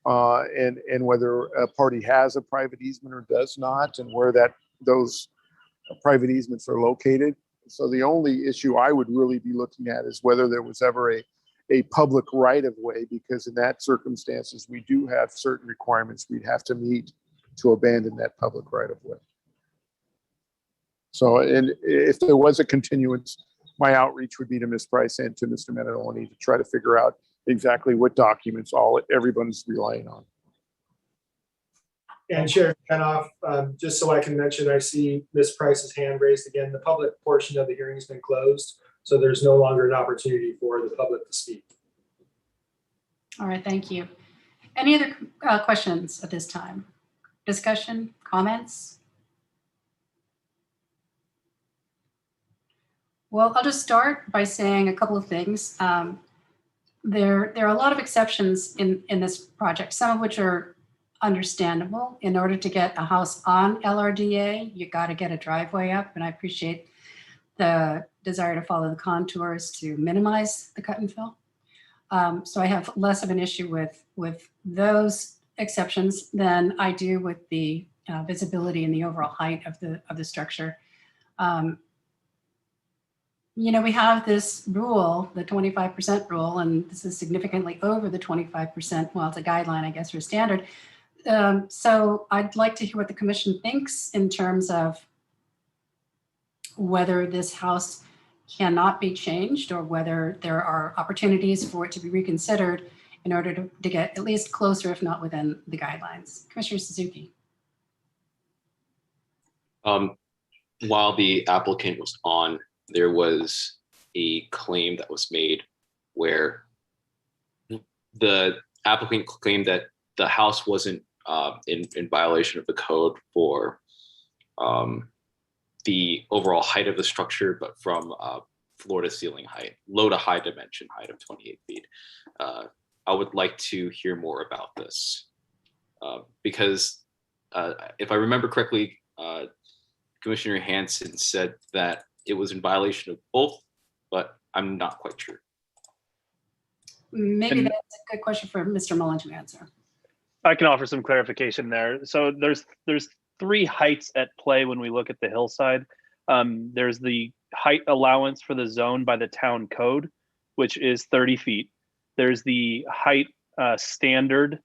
and whether a party has a private easement or does not, and where those private easements are located. So the only issue I would really be looking at is whether there was ever a public right of way, because in that circumstances, we do have certain requirements we'd have to meet to abandon that public right of way. So, and if there was a continuance, my outreach would be to Ms. Price and to Mr. Mattioni to try to figure out exactly what documents everyone's relying on. And Chair Janoff, just so I can mention, I see Ms. Price's hand raised again. The public portion of the hearing has been closed, so there's no longer an opportunity for the public to speak. All right, thank you. Any other questions at this time? Discussion, comments? Well, I'll just start by saying a couple of things. There are a lot of exceptions in this project, some of which are understandable. In order to get a house on LRDA, you got to get a driveway up, and I appreciate the desire to follow the contours to minimize the cut and fill. So I have less of an issue with those exceptions than I do with the visibility and the overall height of the structure. You know, we have this rule, the 25% rule, and this is significantly over the 25%. Well, it's a guideline, I guess, or standard. So I'd like to hear what the commission thinks in terms of whether this house cannot be changed or whether there are opportunities for it to be reconsidered in order to get at least closer, if not within the guidelines. Commissioner Suzuki. While the applicant was on, there was a claim that was made where the applicant claimed that the house wasn't in violation of the code for the overall height of the structure, but from floor to ceiling height, low to high dimension height of 28 feet. I would like to hear more about this because if I remember correctly, Commissioner Hansen said that it was in violation of both, but I'm not quite sure. Maybe And- that's a good question for Mr. Mullen to answer. I can offer some clarification there. So there's three heights at play when we look at the hillside. There's the height allowance for the zone by the town code, which is 30 feet. There's the height standard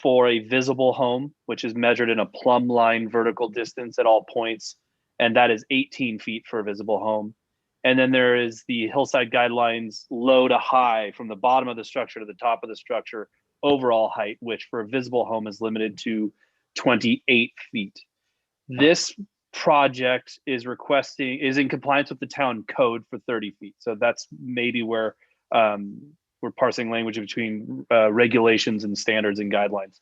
for a visible home, which is measured in a plumb line vertical distance at all points, and that is 18 feet for a visible home. And then there is the hillside guidelines low to high from the bottom of the structure to the top of the structure overall height, which for a visible home is limited to 28 feet. This project is in compliance with the town code for 30 feet. So that's maybe where we're parsing language between regulations and standards and guidelines.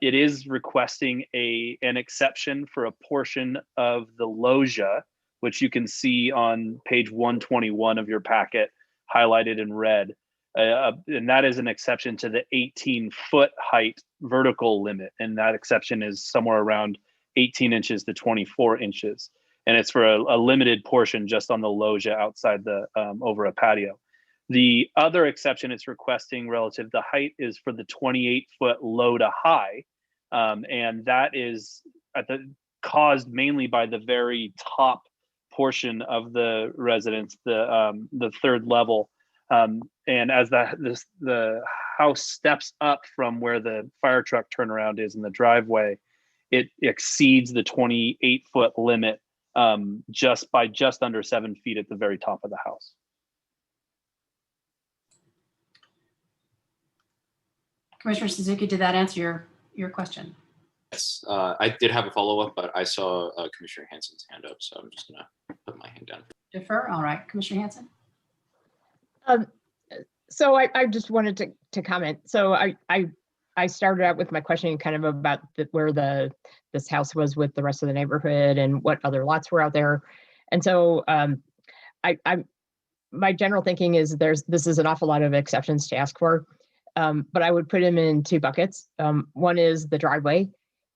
It is requesting an exception for a portion of the loggia, which you can see on page 121 of your packet, highlighted in red. And that is an exception to the 18-foot height vertical limit. And that exception is somewhere around 18 inches to 24 inches. And it's for a limited portion just on the loggia outside the over a patio. The other exception it's requesting relative to height is for the 28-foot low to high. And that is caused mainly by the very top portion of the residence, the third level. And as the house steps up from where the fire truck turnaround is in the driveway, it exceeds the 28-foot limit just under 7 feet at the very top of the house. Commissioner Suzuki, did that answer your question? Yes, I did have a follow-up, but I saw Commissioner Hansen's hand up, so I'm just gonna put my hand down. Defer. All right, Commissioner Hansen. So I just wanted to comment. So I started out with my question kind of about where this house was with the rest of the neighborhood and what other lots were out there. And so my general thinking is this is an awful lot of exceptions to ask for, but I would put them in two buckets. One is the driveway.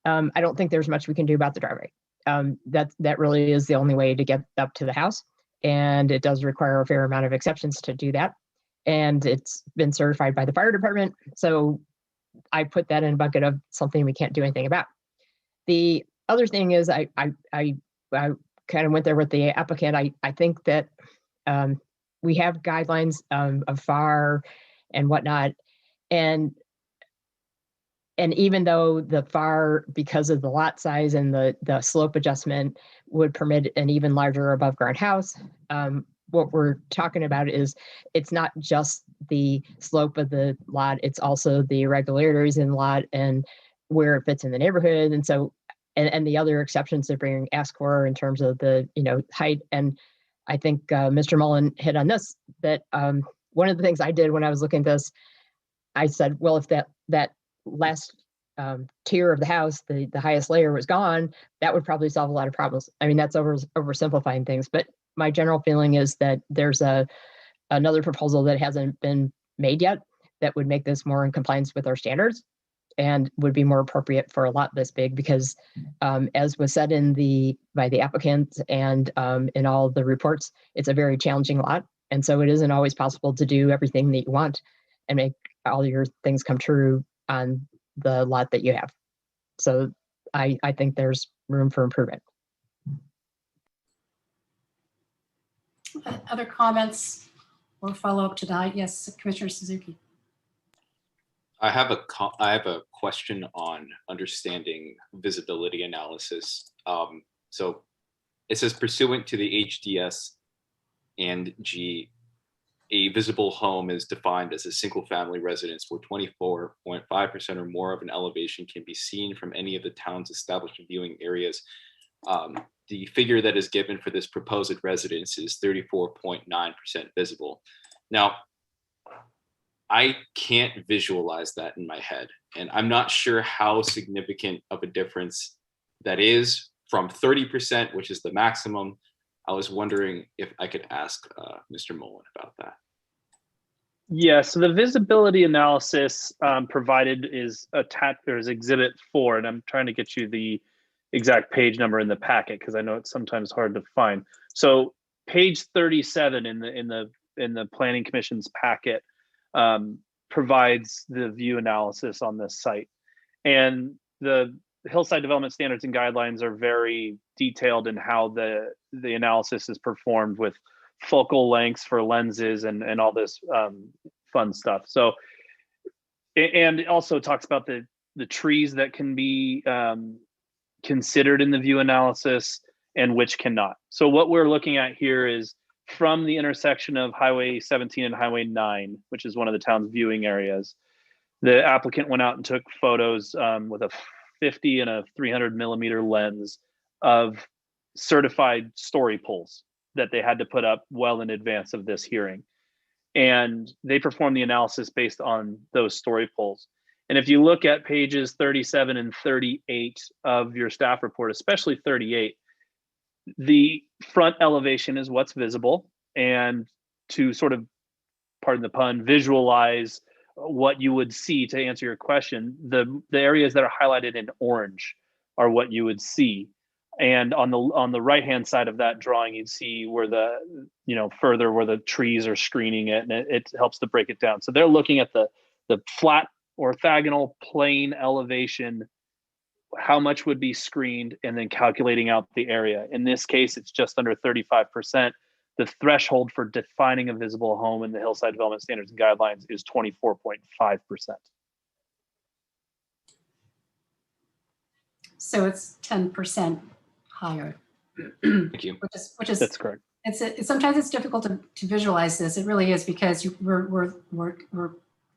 I don't think there's much we can do about the driveway. That really is the only way to get up to the house. And it does require a fair amount of exceptions to do that. And it's been certified by the fire department. So I put that in a bucket of something we can't do anything about. The other thing is I kind of went there with the applicant. I think that we have guidelines of FAR and whatnot. And even though the FAR, because of the lot size and the slope adjustment, would permit an even larger above ground house, what we're talking about is it's not just the slope of the lot, it's also the irregularities in the lot and where it fits in the neighborhood. And so, and the other exceptions they're being asked for in terms of the, height. And I think Mr. Mullen hit on this, that one of the things I did when I was looking at this, I said, well, if that last tier of the house, the highest layer was gone, that would probably solve a lot of problems. I mean, that's oversimplifying things, but my general feeling is that there's another proposal that hasn't been made yet that would make this more in compliance with our standards and would be more appropriate for a lot this big, because as was said by the applicant and in all the reports, it's a very challenging lot. And so it isn't always possible to do everything that you want and make all your things come true on the lot that you have. So I think there's room for improvement. Other comments or follow-up tonight? Yes, Commissioner Suzuki. I have a question on understanding visibility analysis. So it says pursuant to the HDS and G, a visible home is defined as a single family residence where 24.5% or more of an elevation can be seen from any of the town's established viewing areas. The figure that is given for this proposed residence is 34.9% visible. Now, I can't visualize that in my head. And I'm not sure how significant of a difference that is from 30%, which is the maximum. I was wondering if I could ask Mr. Mullen about that. Yeah, so the visibility analysis provided is attached, there's exhibit 4, and I'm trying to get you the exact page number in the packet because I know it's sometimes hard to find. So page 37 in the Planning Commission's packet provides the view analysis on this site. And the Hillside Development Standards and Guidelines are very detailed in how the analysis is performed with focal lengths for lenses and all this fun stuff. So, and it also talks about the trees that can be considered in the view analysis and which cannot. So what we're looking at here is from the intersection of Highway 17 and Highway 9, which is one of the town's viewing areas. The applicant went out and took photos with a 50 and a 300 millimeter lens of certified story poles that they had to put up well in advance of this hearing. And they performed the analysis based on those story poles. And if you look at pages 37 and 38 of your staff report, especially 38, the front elevation is what's visible. And to sort of, pardon the pun, visualize what you would see to answer your question, the areas that are highlighted in orange are what you would see. And on the right hand side of that drawing, you'd see where further where the trees are screening it, and it helps to break it down. So they're looking at the flat orthogonal plane elevation, how much would be screened, and then calculating out the area. In this case, it's just under 35%. The threshold for defining a visible home in the Hillside Development Standards and Guidelines is 24.5%. So it's 10% higher. Thank you. Which is That's correct. Sometimes it's difficult to visualize this. It really is, because we're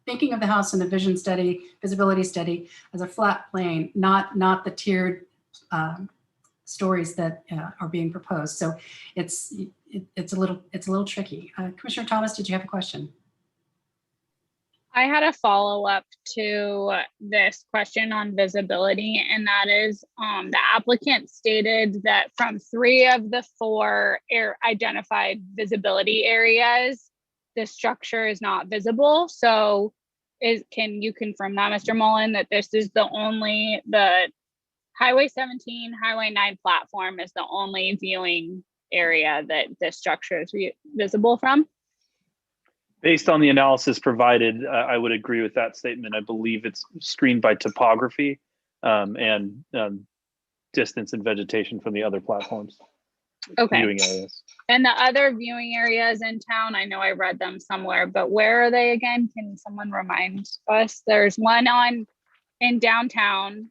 thinking of the house in the visibility study as a flat plane, not the tiered stories that are being proposed. So it's a little tricky. Commissioner Thomas, did you have a question? I had a follow-up to this question on visibility, and that is the applicant stated that from 3 of the 4 identified visibility areas, the structure is not visible. So can you confirm that, Mr. Mullen, that this is the Highway 17, Highway 9 platform is the only viewing area that this structure is visible from? Based on the analysis provided, I would agree with that statement. I believe it's screened by topography and distance and vegetation from the other platforms. Okay. Viewing areas. And the other viewing areas in town, I know I read them somewhere, but where are they again? Can someone remind us? There's one in downtown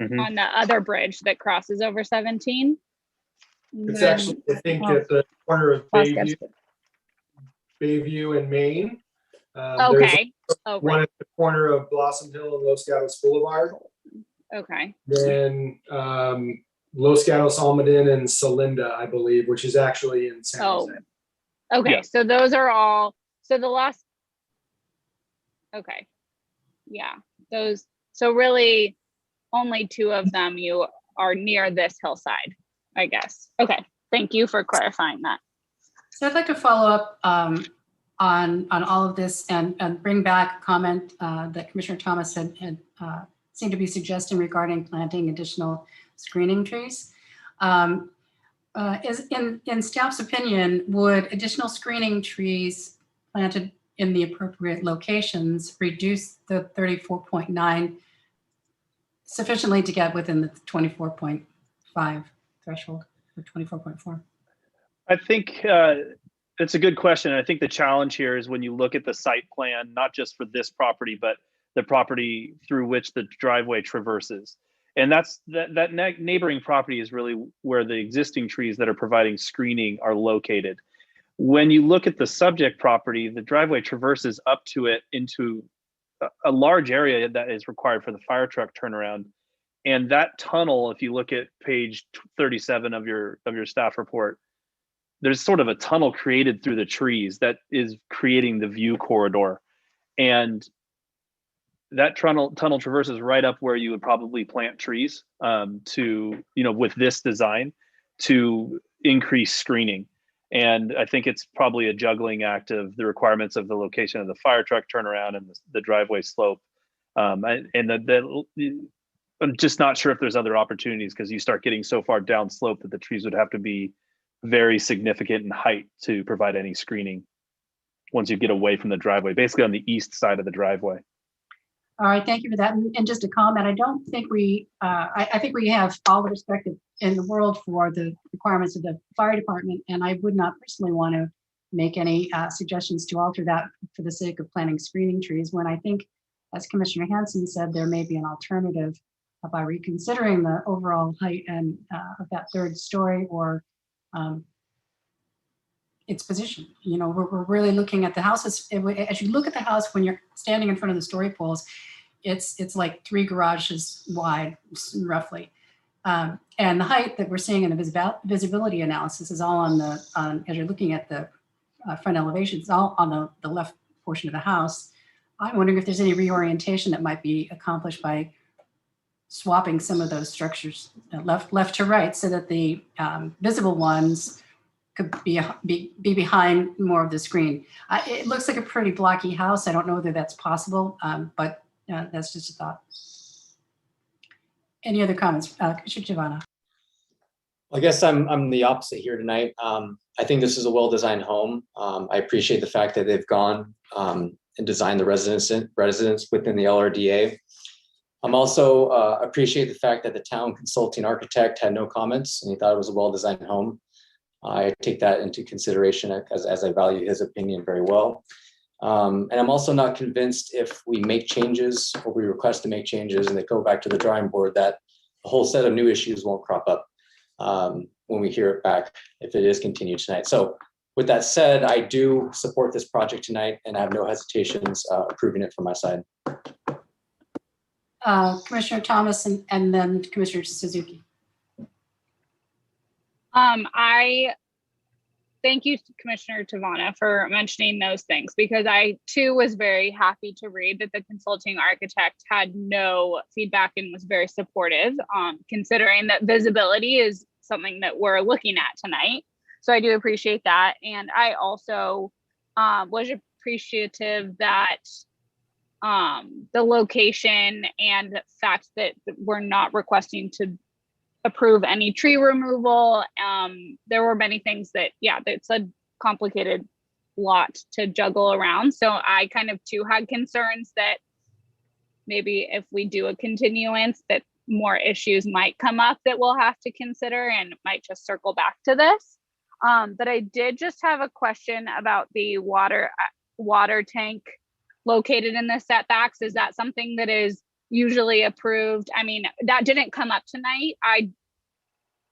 on the other bridge that crosses over 17. It's actually, I think, at the corner of Bayview and Main. Okay. There's one at the corner of Blossom Hill and Los Gatos Boulevard. Okay. Then Los Gatos, Almaden, and Celinda, I believe, which is actually in San Jose. Okay. Yeah. So those are all. So the last. Okay. Yeah. Those. So really, only 2 of them you are near this hillside, I guess. Okay. Thank you for clarifying that. So I'd like to follow up on all of this and bring back a comment that Commissioner Thomas had seemed to be suggesting regarding planting additional screening trees. Is in staff's opinion, would additional screening trees planted in the appropriate locations reduce the 34.9 sufficiently to get within the 24.5 threshold or 24.4? I think it's a good question. I think the challenge here is when you look at the site plan, not just for this property, but the property through which the driveway traverses. And that neighboring property is really where the existing trees that are providing screening are located. When you look at the subject property, the driveway traverses up to it into a large area that is required for the fire truck turnaround. And that tunnel, if you look at page 37 of your staff report, there's sort of a tunnel created through the trees that is creating the view corridor. And that tunnel traverses right up where you would probably plant trees to, with this design to increase screening. And I think it's probably a juggling act of the requirements of the location of the fire truck turnaround and the driveway slope. I'm just not sure if there's other opportunities, because you start getting so far down slope that the trees would have to be very significant in height to provide any screening once you get away from the driveway, basically on the east side of the driveway. All right, thank you for that. And just a comment, I don't think I think we have all the respect in the world for the requirements of the fire department, and I would not personally want to make any suggestions to alter that for the sake of planting screening trees, when I think, as Commissioner Hanson said, there may be an alternative by reconsidering the overall height and of that third story, or its position. We're really looking at the houses. As you look at the house, when you're standing in front of the story poles, it's like 3 garages wide, roughly. And the height that we're seeing in the visibility analysis is all as you're looking at the front elevation, it's all on the left portion of the house. I'm wondering if there's any reorientation that might be accomplished by swapping some of those structures left to right, so that the visible ones could be behind more of the screen. It looks like a pretty blocky house. I don't know whether that's possible, but that's just a thought. Any other comments? Commissioner Giovanna. I guess I'm the opposite here tonight. I think this is a well-designed home. I appreciate the fact that they've gone and designed the residence within the LRDA. I'm also appreciate the fact that the town consulting architect had no comments and he thought it was a well-designed home. I take that into consideration as I value his opinion very well. And I'm also not convinced if we make changes or we request to make changes and they go back to the drawing board, that a whole set of new issues won't crop up when we hear it back, if it is continued tonight. So with that said, I do support this project tonight and I have no hesitations approving it from my side. Commissioner Thomas and then Commissioner Suzuki. I thank you, Commissioner Giovanna, for mentioning those things, because I too was very happy to read that the consulting architect had no feedback and was very supportive, considering that visibility is something that we're looking at tonight. So I do appreciate that. And I also was appreciative that the location and the fact that we're not requesting to approve any tree removal. There were many things that, it's a complicated lot to juggle around. So I kind of too had concerns that maybe if we do a continuance, that more issues might come up that we'll have to consider and might just circle back to this. But I did just have a question about the water tank located in the setbacks. Is that something that is usually approved? I mean, that didn't come up tonight.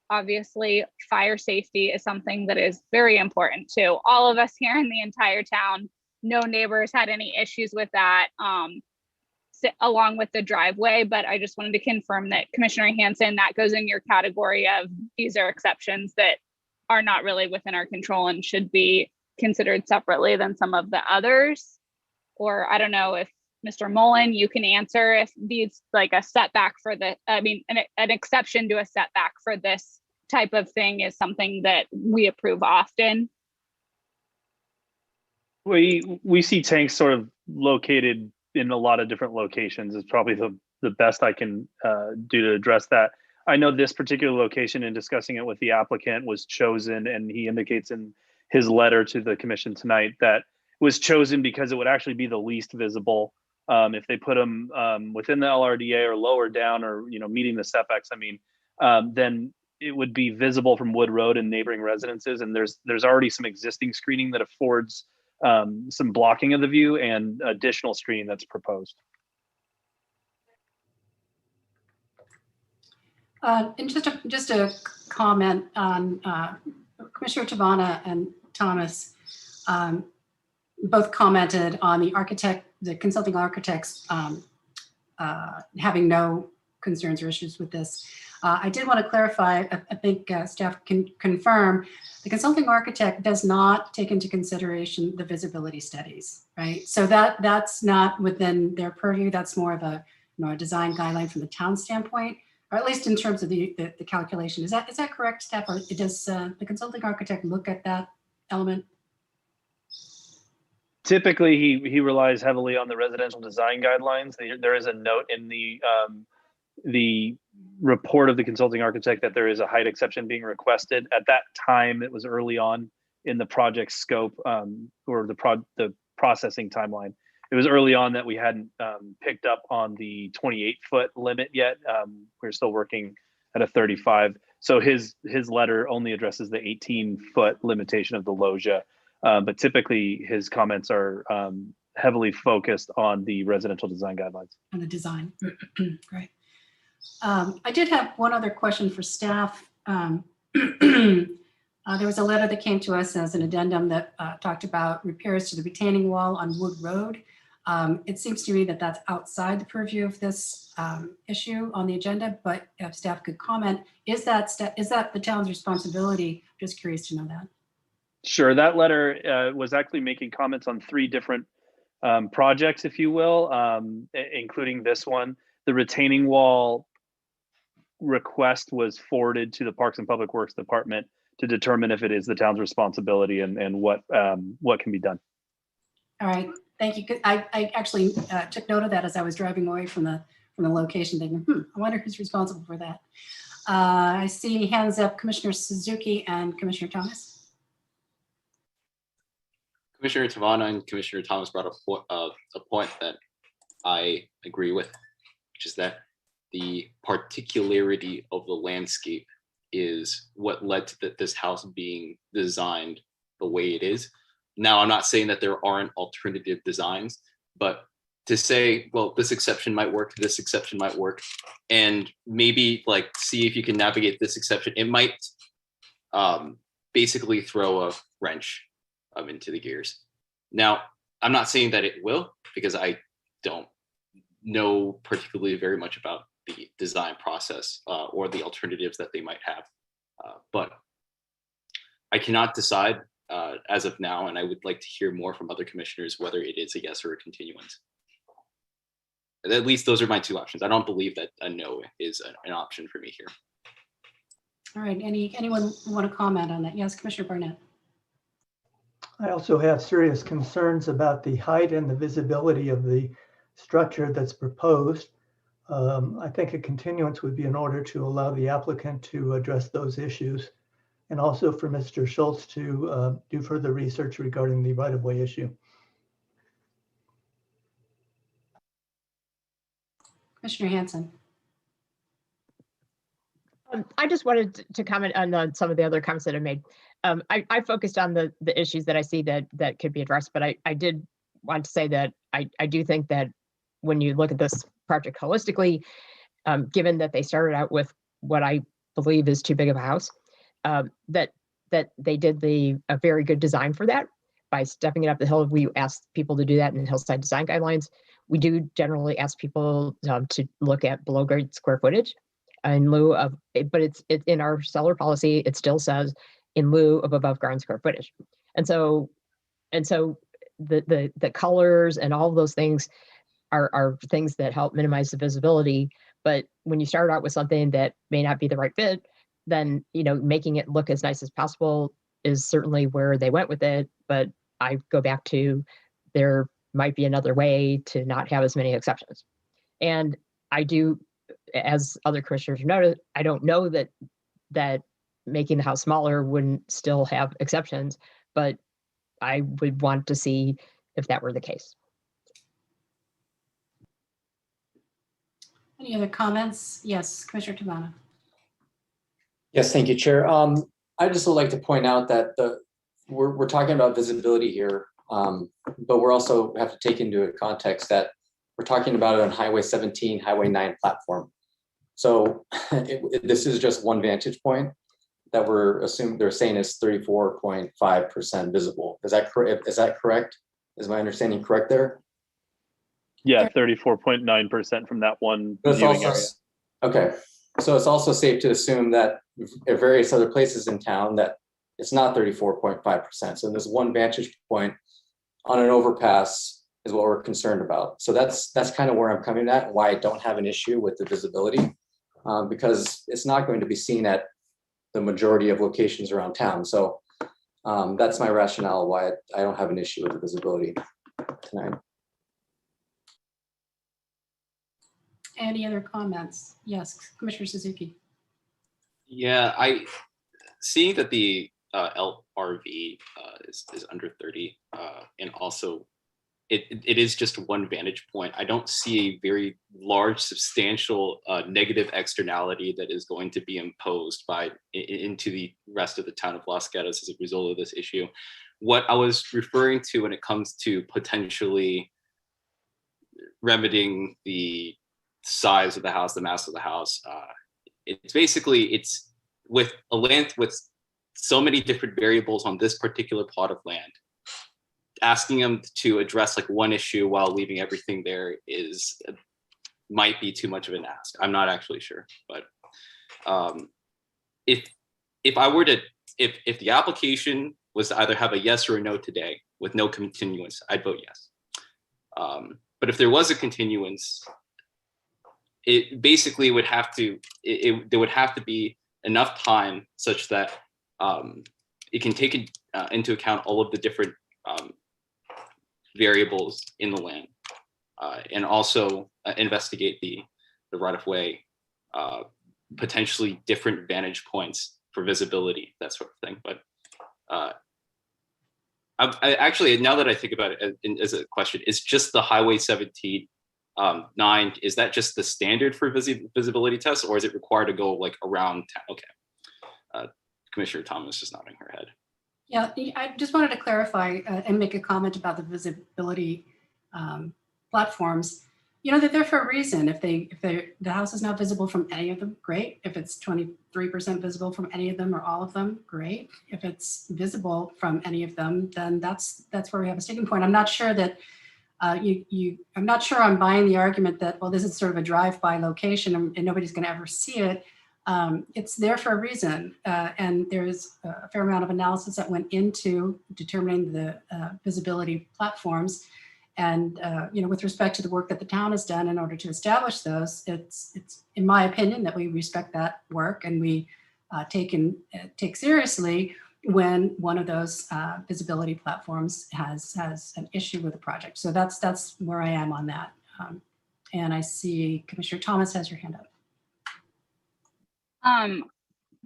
Obviously, fire safety is something that is very important to all of us here in the entire town. No neighbors had any issues with that, along with the driveway. But I just wanted to confirm that, Commissioner Hanson, that goes in your category of these are exceptions that are not really within our control and should be considered separately than some of the others. Or I don't know if Mr. Mullen, you can answer if these like a setback for the, an exception to a setback for this type of thing is something that we approve often. We see tanks sort of located in a lot of different locations. Is probably the best I can do to address that. I know this particular location, in discussing it with the applicant, was chosen, and he indicates in his letter to the commission tonight that was chosen because it would actually be the least visible. If they put them within the LRDA or lower down, or meeting the setbacks, then it would be visible from Wood Road and neighboring residences. And there's already some existing screening that affords some blocking of the view and additional screening that's proposed. And just a comment on Commissioner Giovanna and Thomas both commented on the consulting architects having no concerns or issues with this. I did want to clarify, I think staff can confirm, the consulting architect does not take into consideration the visibility studies, right? So that's not within their purview. That's more of a, a design guideline from the town standpoint, or at least in terms of the calculation. Is that correct, staff? Or does the consulting architect look at that element? Typically, he relies heavily on the residential design guidelines. There is a note in the report of the consulting architect that there is a height exception being requested. At that time, it was early on in the project scope, or the processing timeline. It was early on that we hadn't picked up on the 28-foot limit yet. We're still working at a 35. So his letter only addresses the 18-foot limitation of the loggia. But typically his comments are heavily focused on the residential design guidelines. On the design, great. I did have one other question for staff. There was a letter that came to us as an addendum that talked about repairs to the retaining wall on Wood Road. It seems to me that that's outside the purview of this issue on the agenda, but if staff could comment, is that the town's responsibility? Just curious to know that. Sure, that letter was actually making comments on 3 different projects, if you will, including this one. The retaining wall request was forwarded to the Parks and Public Works Department to determine if it is the town's responsibility and what can be done. All right, thank you. I actually took note of that as I was driving away from the location, thinking, I wonder who's responsible for that. I see hands up, Commissioner Suzuki and Commissioner Thomas. Commissioner Tavana and Commissioner Thomas brought up a point that I agree with, which is that the particularity of the landscape is what led to this house being designed the way it is. Now, I'm not saying that there aren't alternative designs, but to say, well, this exception might work, this exception might work, and maybe like see if you can navigate this exception, it might basically throw a wrench into the gears. Now, I'm not saying that it will, because I don't know particularly very much about the design process or the alternatives that they might have. But I cannot decide as of now, and I would like to hear more from other commissioners whether it is a yes or a continuance. At least those are my 2 options. I don't believe that a no is an option for me here. All right, anyone want to comment on that? Yes, Commissioner Barnett. I also have serious concerns about the height and the visibility of the structure that's proposed. I think a continuance would be in order to allow the applicant to address those issues, and also for Mr. Schultz to do further research regarding the right-of-way issue. Commissioner Hanson. I just wanted to comment on some of the other comments that I made. I focused on the issues that I see that could be addressed, but I did want to say that I do think that when you look at this project holistically, given that they started out with what I believe is too big of a house, that they did a very good design for that by stepping it up the hill. We asked people to do that in Hillside design guidelines. We do generally ask people to look at below grade square footage in lieu of, but it's in our seller policy, it still says in lieu of above ground square footage. And so the colors and all of those things are things that help minimize the visibility. But when you start out with something that may not be the right fit, then, making it look as nice as possible is certainly where they went with it. But I go back to, there might be another way to not have as many exceptions. And I do, as other commissioners noted, I don't know that making the house smaller wouldn't still have exceptions, but I would want to see if that were the case. Any other comments? Yes, Commissioner Tavana. Yes, thank you, Chair. I just would like to point out that we're talking about visibility here, but we're also have to take into a context that we're talking about it on Highway 17, Highway 9 platform. So this is just one vantage point that they're saying is 34.5% visible. Is that correct? Is that correct? Is my understanding correct there? Yeah, 34.9% from that one viewing area. Okay. So it's also safe to assume that at various other places in town that it's not 34.5%. So there's one vantage point on an overpass is what we're concerned about. So that's kind of where I'm coming at, why I don't have an issue with the visibility, because it's not going to be seen at the majority of locations around town. So that's my rationale why I don't have an issue with the visibility tonight. Any other comments? Yes, Commissioner Suzuki. Yeah, seeing that the LRV is under 30, and also it is just one vantage point. I don't see a very large, substantial negative externality that is going to be imposed into the rest of the town of Los Gatos as a result of this issue. What I was referring to when it comes to potentially remedying the size of the house, the mass of the house, it's with a land with so many different variables on this particular plot of land. Asking them to address like one issue while leaving everything there might be too much of an ask. I'm not actually sure, but if the application was to either have a yes or a no today with no continuance, I'd vote yes. But if there was a continuance, it basically would have to there would have to be enough time such that it can take into account all of the different variables in the land, and also investigate the right-of-way, potentially different vantage points for visibility, that sort of thing. But I actually, now that I think about it as a question, is just the Highway 17 9, is that just the standard for visibility tests, or is it required to go like around town? Okay. Commissioner Thomas is nodding her head. Yeah, I just wanted to clarify and make a comment about the visibility platforms. You know, they're there for a reason. If the house is not visible from any of them, great. If it's 23% visible from any of them or all of them, great. If it's visible from any of them, then that's where we have a sticking point. I'm not sure that I'm not sure I'm buying the argument that, well, this is sort of a drive-by location and nobody's going to ever see it. It's there for a reason, and there's a fair amount of analysis that went into determining the visibility platforms. And you know, with respect to the work that the town has done in order to establish those, it's in my opinion that we respect that work and we take seriously when one of those visibility platforms has an issue with the project. So that's where I am on that. And I see Commissioner Thomas has your hand up.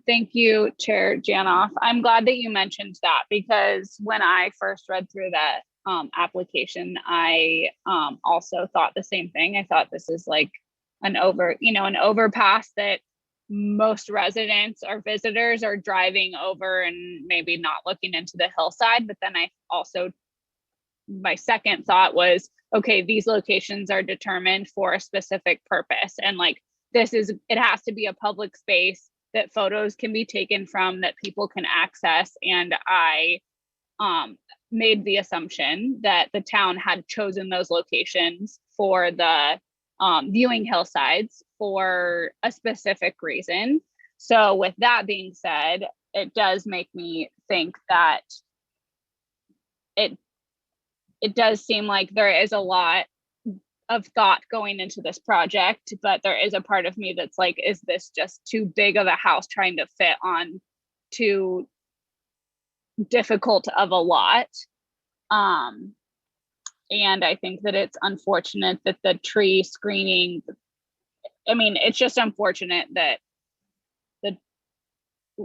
Thank you, Chair Janoff. I'm glad that you mentioned that, because when I first read through that application, I also thought the same thing. I thought this is like an overpass that most residents or visitors are driving over and maybe not looking into the hillside. But then my second thought was, okay, these locations are determined for a specific purpose. And like, it has to be a public space that photos can be taken from, that people can access. And I made the assumption that the town had chosen those locations for the viewing hillsides for a specific reason. So with that being said, it does make me think that it does seem like there is a lot of thought going into this project, but there is a part of me that's like, is this just too big of a house trying to fit on too difficult of a lot? And I think that it's unfortunate that the tree screening, I mean, it's just unfortunate that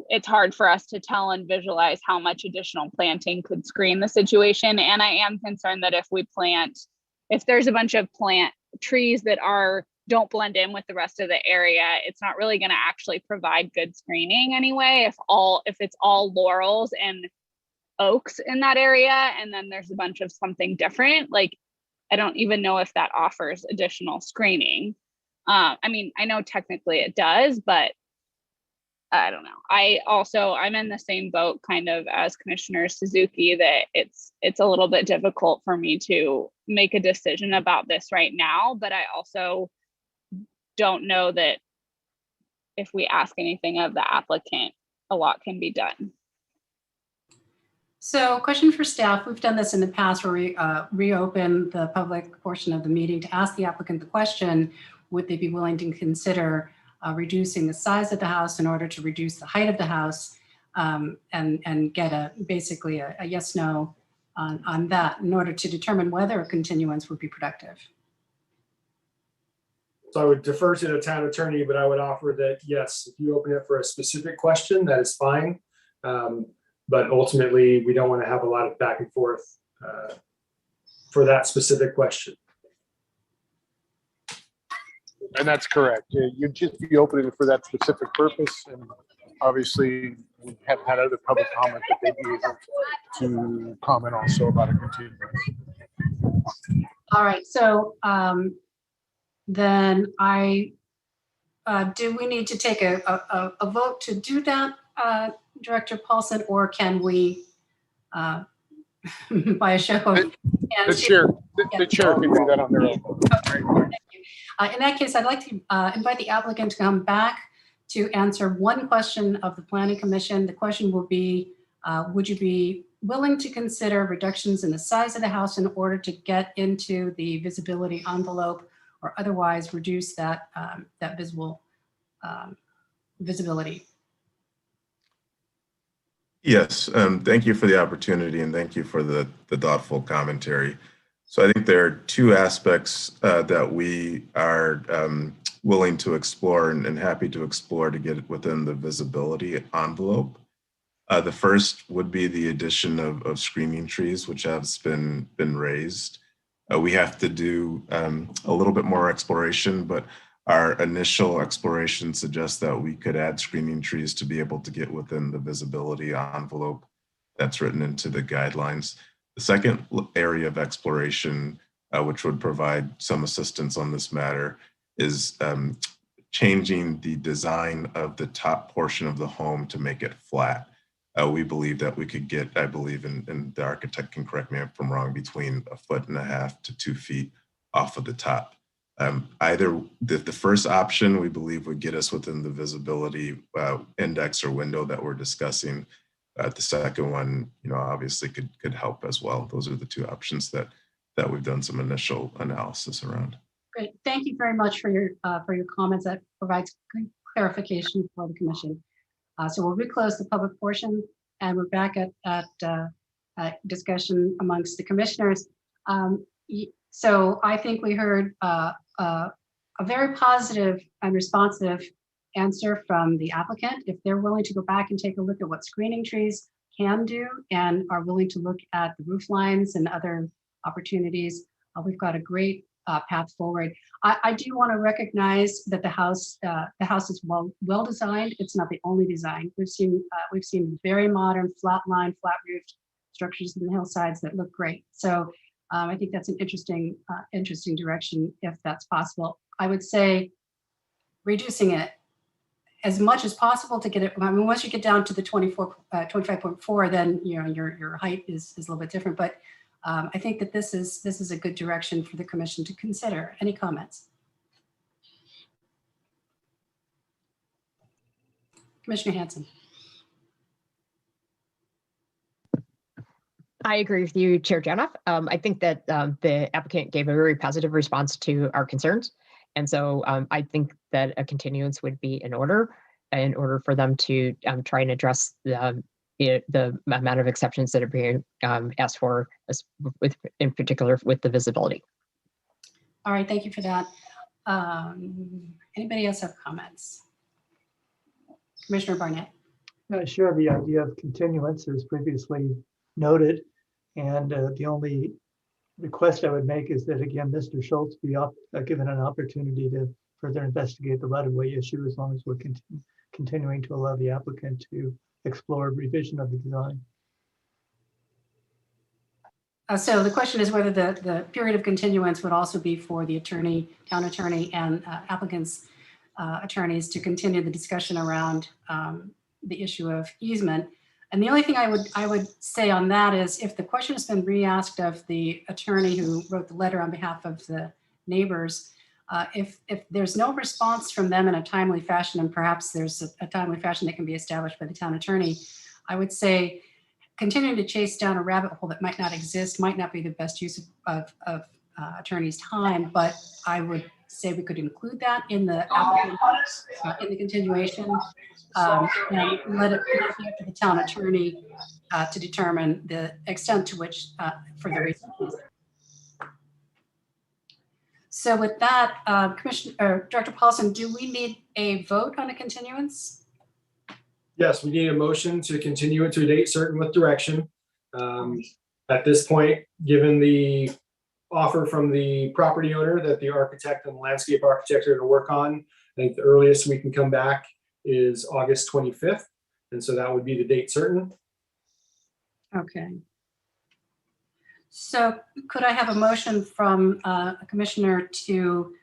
it's hard for us to tell and visualize how much additional planting could screen the situation. And I am concerned that if there's a bunch of trees that don't blend in with the rest of the area, it's not really going to actually provide good screening anyway. If it's all laurels and oaks in that area, and then there's a bunch of something different, like I don't even know if that offers additional screening. I mean, I know technically it does, but I don't know. I'm in the same boat kind of as Commissioner Suzuki, that it's a little bit difficult for me to make a decision about this right now, but I also don't know that if we ask anything of the applicant, a lot can be done. So question for staff, we've done this in the past where we reopen the public portion of the meeting to ask the applicant the question, would they be willing to consider reducing the size of the house in order to reduce the height of the house, and get basically a yes, no on that in order to determine whether a continuance would be productive. So I would defer to the town attorney, but I would offer that, yes, if you open it for a specific question, that is fine. But ultimately, we don't want to have a lot of back and forth for that specific question. And that's correct. You just be opening it for that specific purpose. And obviously, we have had other public comment that they'd be able to comment also about a continuance. All right, so then do we need to take a vote to do that, Director Paulson, or can we, by a show of hands? The chair can do that on their own. Okay, thank you. In that case, I'd like to invite the applicant to come back to answer one question of the Planning Commission. The question will be, would you be willing to consider reductions in the size of the house in order to get into the visibility envelope or otherwise reduce that, that visible visibility? Yes, thank you for the opportunity and thank you for the thoughtful commentary. So I think there are two aspects that we are willing to explore and happy to explore to get it within the visibility envelope. The first would be the addition of screening trees, which has been raised. We have to do a little bit more exploration, but our initial exploration suggests that we could add screening trees to be able to get within the visibility envelope that's written into the guidelines. The second area of exploration, which would provide some assistance on this matter, is changing the design of the top portion of the home to make it flat. We believe that we could get, I believe, and the architect can correct me if I'm wrong, between 1.5 to 2 feet off of the top. Either the first option we believe would get us within the visibility index or window that we're discussing. The second one, obviously could help as well. Those are the two options that we've done some initial analysis around. Great, thank you very much for your comments. That provides good clarification for the commission. So we'll reclose the public portion and we're back at discussion amongst the commissioners. So I think we heard a very positive and responsive answer from the applicant. If they're willing to go back and take a look at what screening trees can do and are willing to look at the roof lines and other opportunities, we've got a great path forward. I do want to recognize that the house is well designed. It's not the only design. We've seen very modern, flat line, flat roofed structures in the hillsides that look great. So I think that's an interesting direction if that's possible. I would say reducing it as much as possible to get it. I mean, once you get down to the 25.4, then your height is a little bit different. But I think that this is a good direction for the commission to consider. Any comments? Commissioner Hanson. I agree with you, Chair Janoff. I think that the applicant gave a very positive response to our concerns. And so I think that a continuance would be in order for them to try and address the amount of exceptions that are being asked for, in particular with the visibility. All right, thank you for that. Anybody else have comments? Commissioner Barnett. Sure, the idea of continuance is previously noted. And the only request I would make is that, again, Mr. Schultz be given an opportunity to further investigate the right-of-way issue as long as we're continuing to allow the applicant to explore revision of the design. So the question is whether the period of continuance would also be for the attorney, town attorney, and applicants' attorneys to continue the discussion around the issue of easement. And the only thing I would say on that is if the question has been re-asked of the attorney who wrote the letter on behalf of the neighbors, If there's no response from them in a timely fashion, and perhaps there's a timely fashion that can be established by the town attorney, I would say continuing to chase down a rabbit hole that might not exist might not be the best use of attorney's time, but I would say we could include that in the applicant, in the continuation, and let it be up to the town attorney to determine the extent to which for the reason. So with that, Director Paulson, do we need a vote on a continuance? Yes, we need a motion to continue it to a date certain with direction. At this point, given the offer from the property owner that the architect and landscape architect are to work on, I think the earliest we can come back is August 25th. And so that would be the date certain. Okay. So could I have a motion from a commissioner to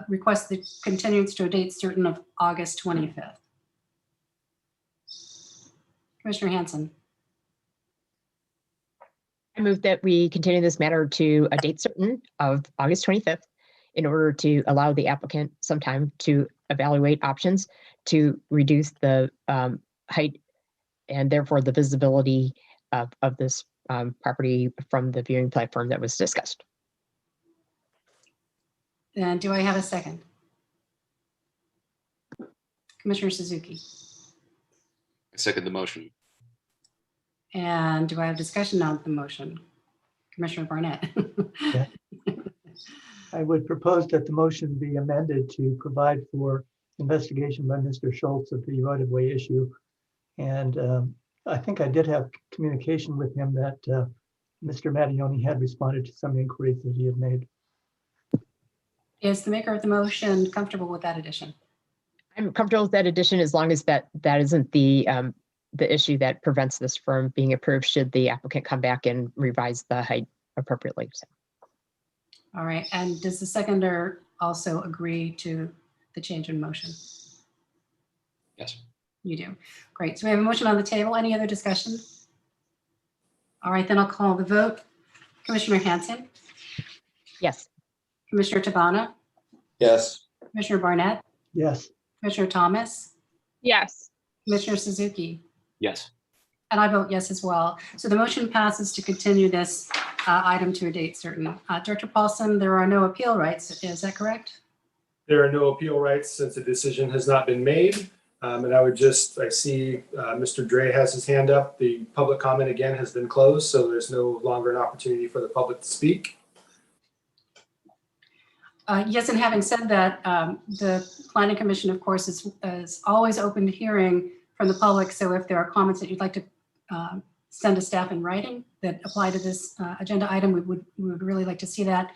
request the continuance to a date certain of August 25th? Commissioner Hanson. I move that we continue this matter to a date certain of August 25th in order to allow the applicant some time to evaluate options to reduce the height and therefore the visibility of this property from the viewing platform that was discussed. And do I have a second? Commissioner Suzuki. I second the motion. And do I have discussion on the motion? Commissioner Barnett. Yeah. I would propose that the motion be amended to provide for investigation by Mr. Schultz of the right-of-way issue. And I think I did have communication with him that Mr. Mattioni had responded to some inquiries that he had made. Is the maker of the motion comfortable with that addition? I'm comfortable with that addition as long as that isn't the issue that prevents this from being approved should the applicant come back and revise the height appropriately. So. All right, and does the seconder also agree to the change in motion? Yes. You do. Great. So we have a motion on the table. Any other discussion? All right, then I'll call the vote. Commissioner Hanson? Yes. Commissioner Tabana? Yes. Commissioner Barnett? Yes. Commissioner Thomas? Yes. Commissioner Suzuki? Yes. And I vote yes as well. So the motion passes to continue this item to a date certain. Director Paulson, there are no appeal rights. Is that correct? There are no appeal rights since a decision has not been made. And I see Mr. Dre has his hand up. The public comment again has been closed, so there's no longer an opportunity for the public to speak. Yes, and having said that, the Planning Commission, of course, is always open to hearing from the public. So if there are comments that you'd like to send to staff in writing that apply to this agenda item, we would really like to see that.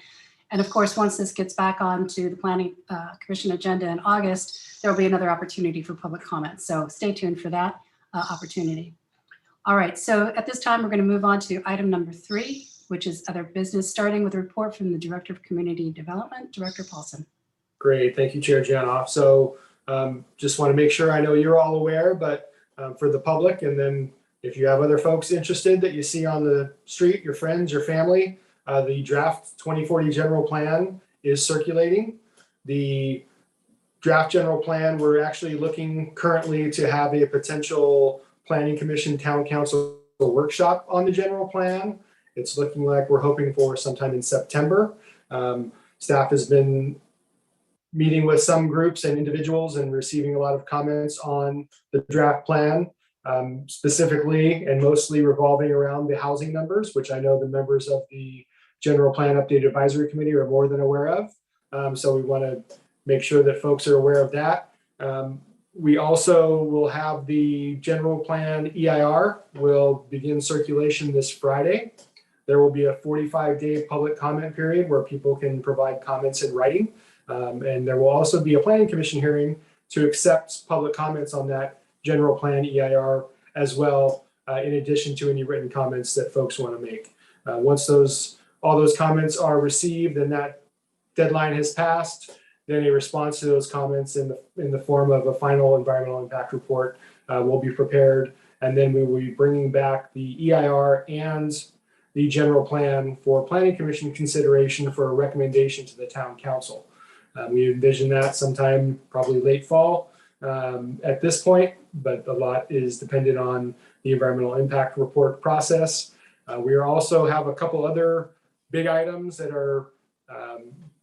And of course, once this gets back onto the Planning Commission agenda in August, there will be another opportunity for public comments. So stay tuned for that opportunity. All right, so at this time, we're going to move on to item number 3, which is other business, starting with a report from the Director of Community Development, Director Paulson. Great, thank you, Chair Janoff. So just want to make sure I know you're all aware, but for the public, and then if you have other folks interested that you see on the street, your friends, your family, the draft 2040 general plan is circulating. The draft general plan, we're actually looking currently to have a potential Planning Commission Town Council workshop on the general plan. It's looking like we're hoping for sometime in September. Staff has been meeting with some groups and individuals and receiving a lot of comments on the draft plan, specifically and mostly revolving around the housing numbers, which I know the members of the General Plan Update Advisory Committee are more than aware of. So we want to make sure that folks are aware of that. We also will have the general plan EIR will begin circulation this Friday. There will be a 45-day public comment period where people can provide comments in writing. And there will also be a Planning Commission hearing to accept public comments on that general plan EIR as well, in addition to any written comments that folks want to make. Once all those comments are received and that deadline has passed, then a response to those comments in the form of a final environmental impact report will be prepared. And then we will be bringing back the EIR and the general plan for Planning Commission consideration for a recommendation to the Town Council. We envision that sometime probably late fall at this point, but a lot is dependent on the environmental impact report process. We also have a couple other big items that are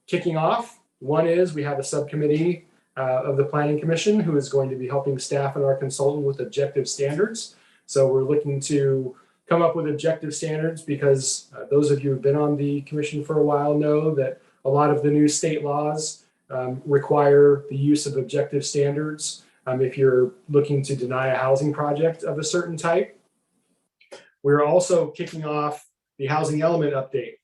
kicking off. One is we have a subcommittee of the Planning Commission who is going to be helping staff and our consultant with objective standards. So we're looking to come up with objective standards because those of you who've been on the commission for a while know that a lot of the new state laws require the use of objective standards if you're looking to deny a housing project of a certain type. We're also kicking off the housing element update.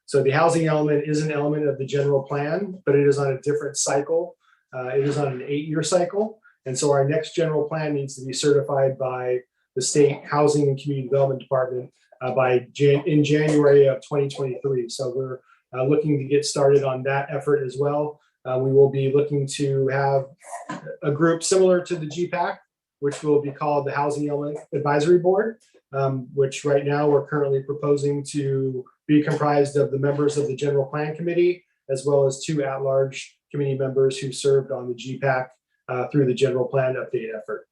So the housing element is an element of the general plan, but it is on a different cycle. It is on an 8-year cycle. And so our next general plan needs to be certified by the State Housing and Community Development Department in January of 2023. So we're looking to get started on that effort as well. We will be looking to have a group similar to the GPAC, which will be called the Housing Element Advisory Board, which right now we're currently proposing to be comprised of the members of the General Plan Committee, as well as 2 at-large committee members who served on the GPAC through the General Plan Update effort.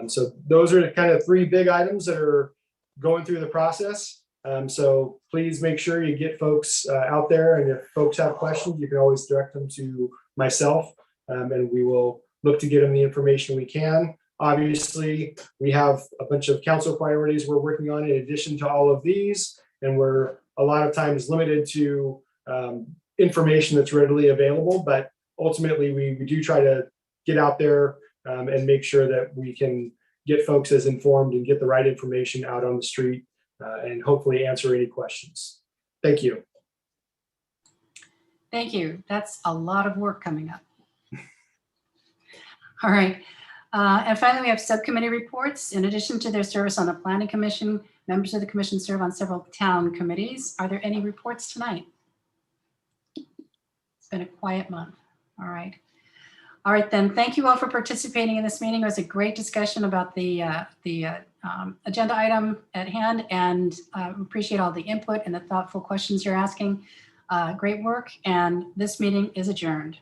So those are kind of 3 big items that are going through the process. So please make sure you get folks out there, and if folks have questions, you can always direct them to myself, and we will look to get them the information we can. Obviously, we have a bunch of council priorities we're working on in addition to all of these, and we're a lot of times limited to information that's readily available, but ultimately we do try to get out there and make sure that we can get folks as informed and get the right information out on the street and hopefully answer any questions. Thank you. Thank you. That's a lot of work coming up. All right. And finally, we have subcommittee reports. In addition to their service on the Planning Commission, members of the commission serve on several town committees. Are there any reports tonight? It's been a quiet month. All right. All right, then. Thank you all for participating in this meeting. It was a great discussion about the agenda item at hand, and appreciate all the input and the thoughtful questions you're asking. Great work, and this meeting is adjourned.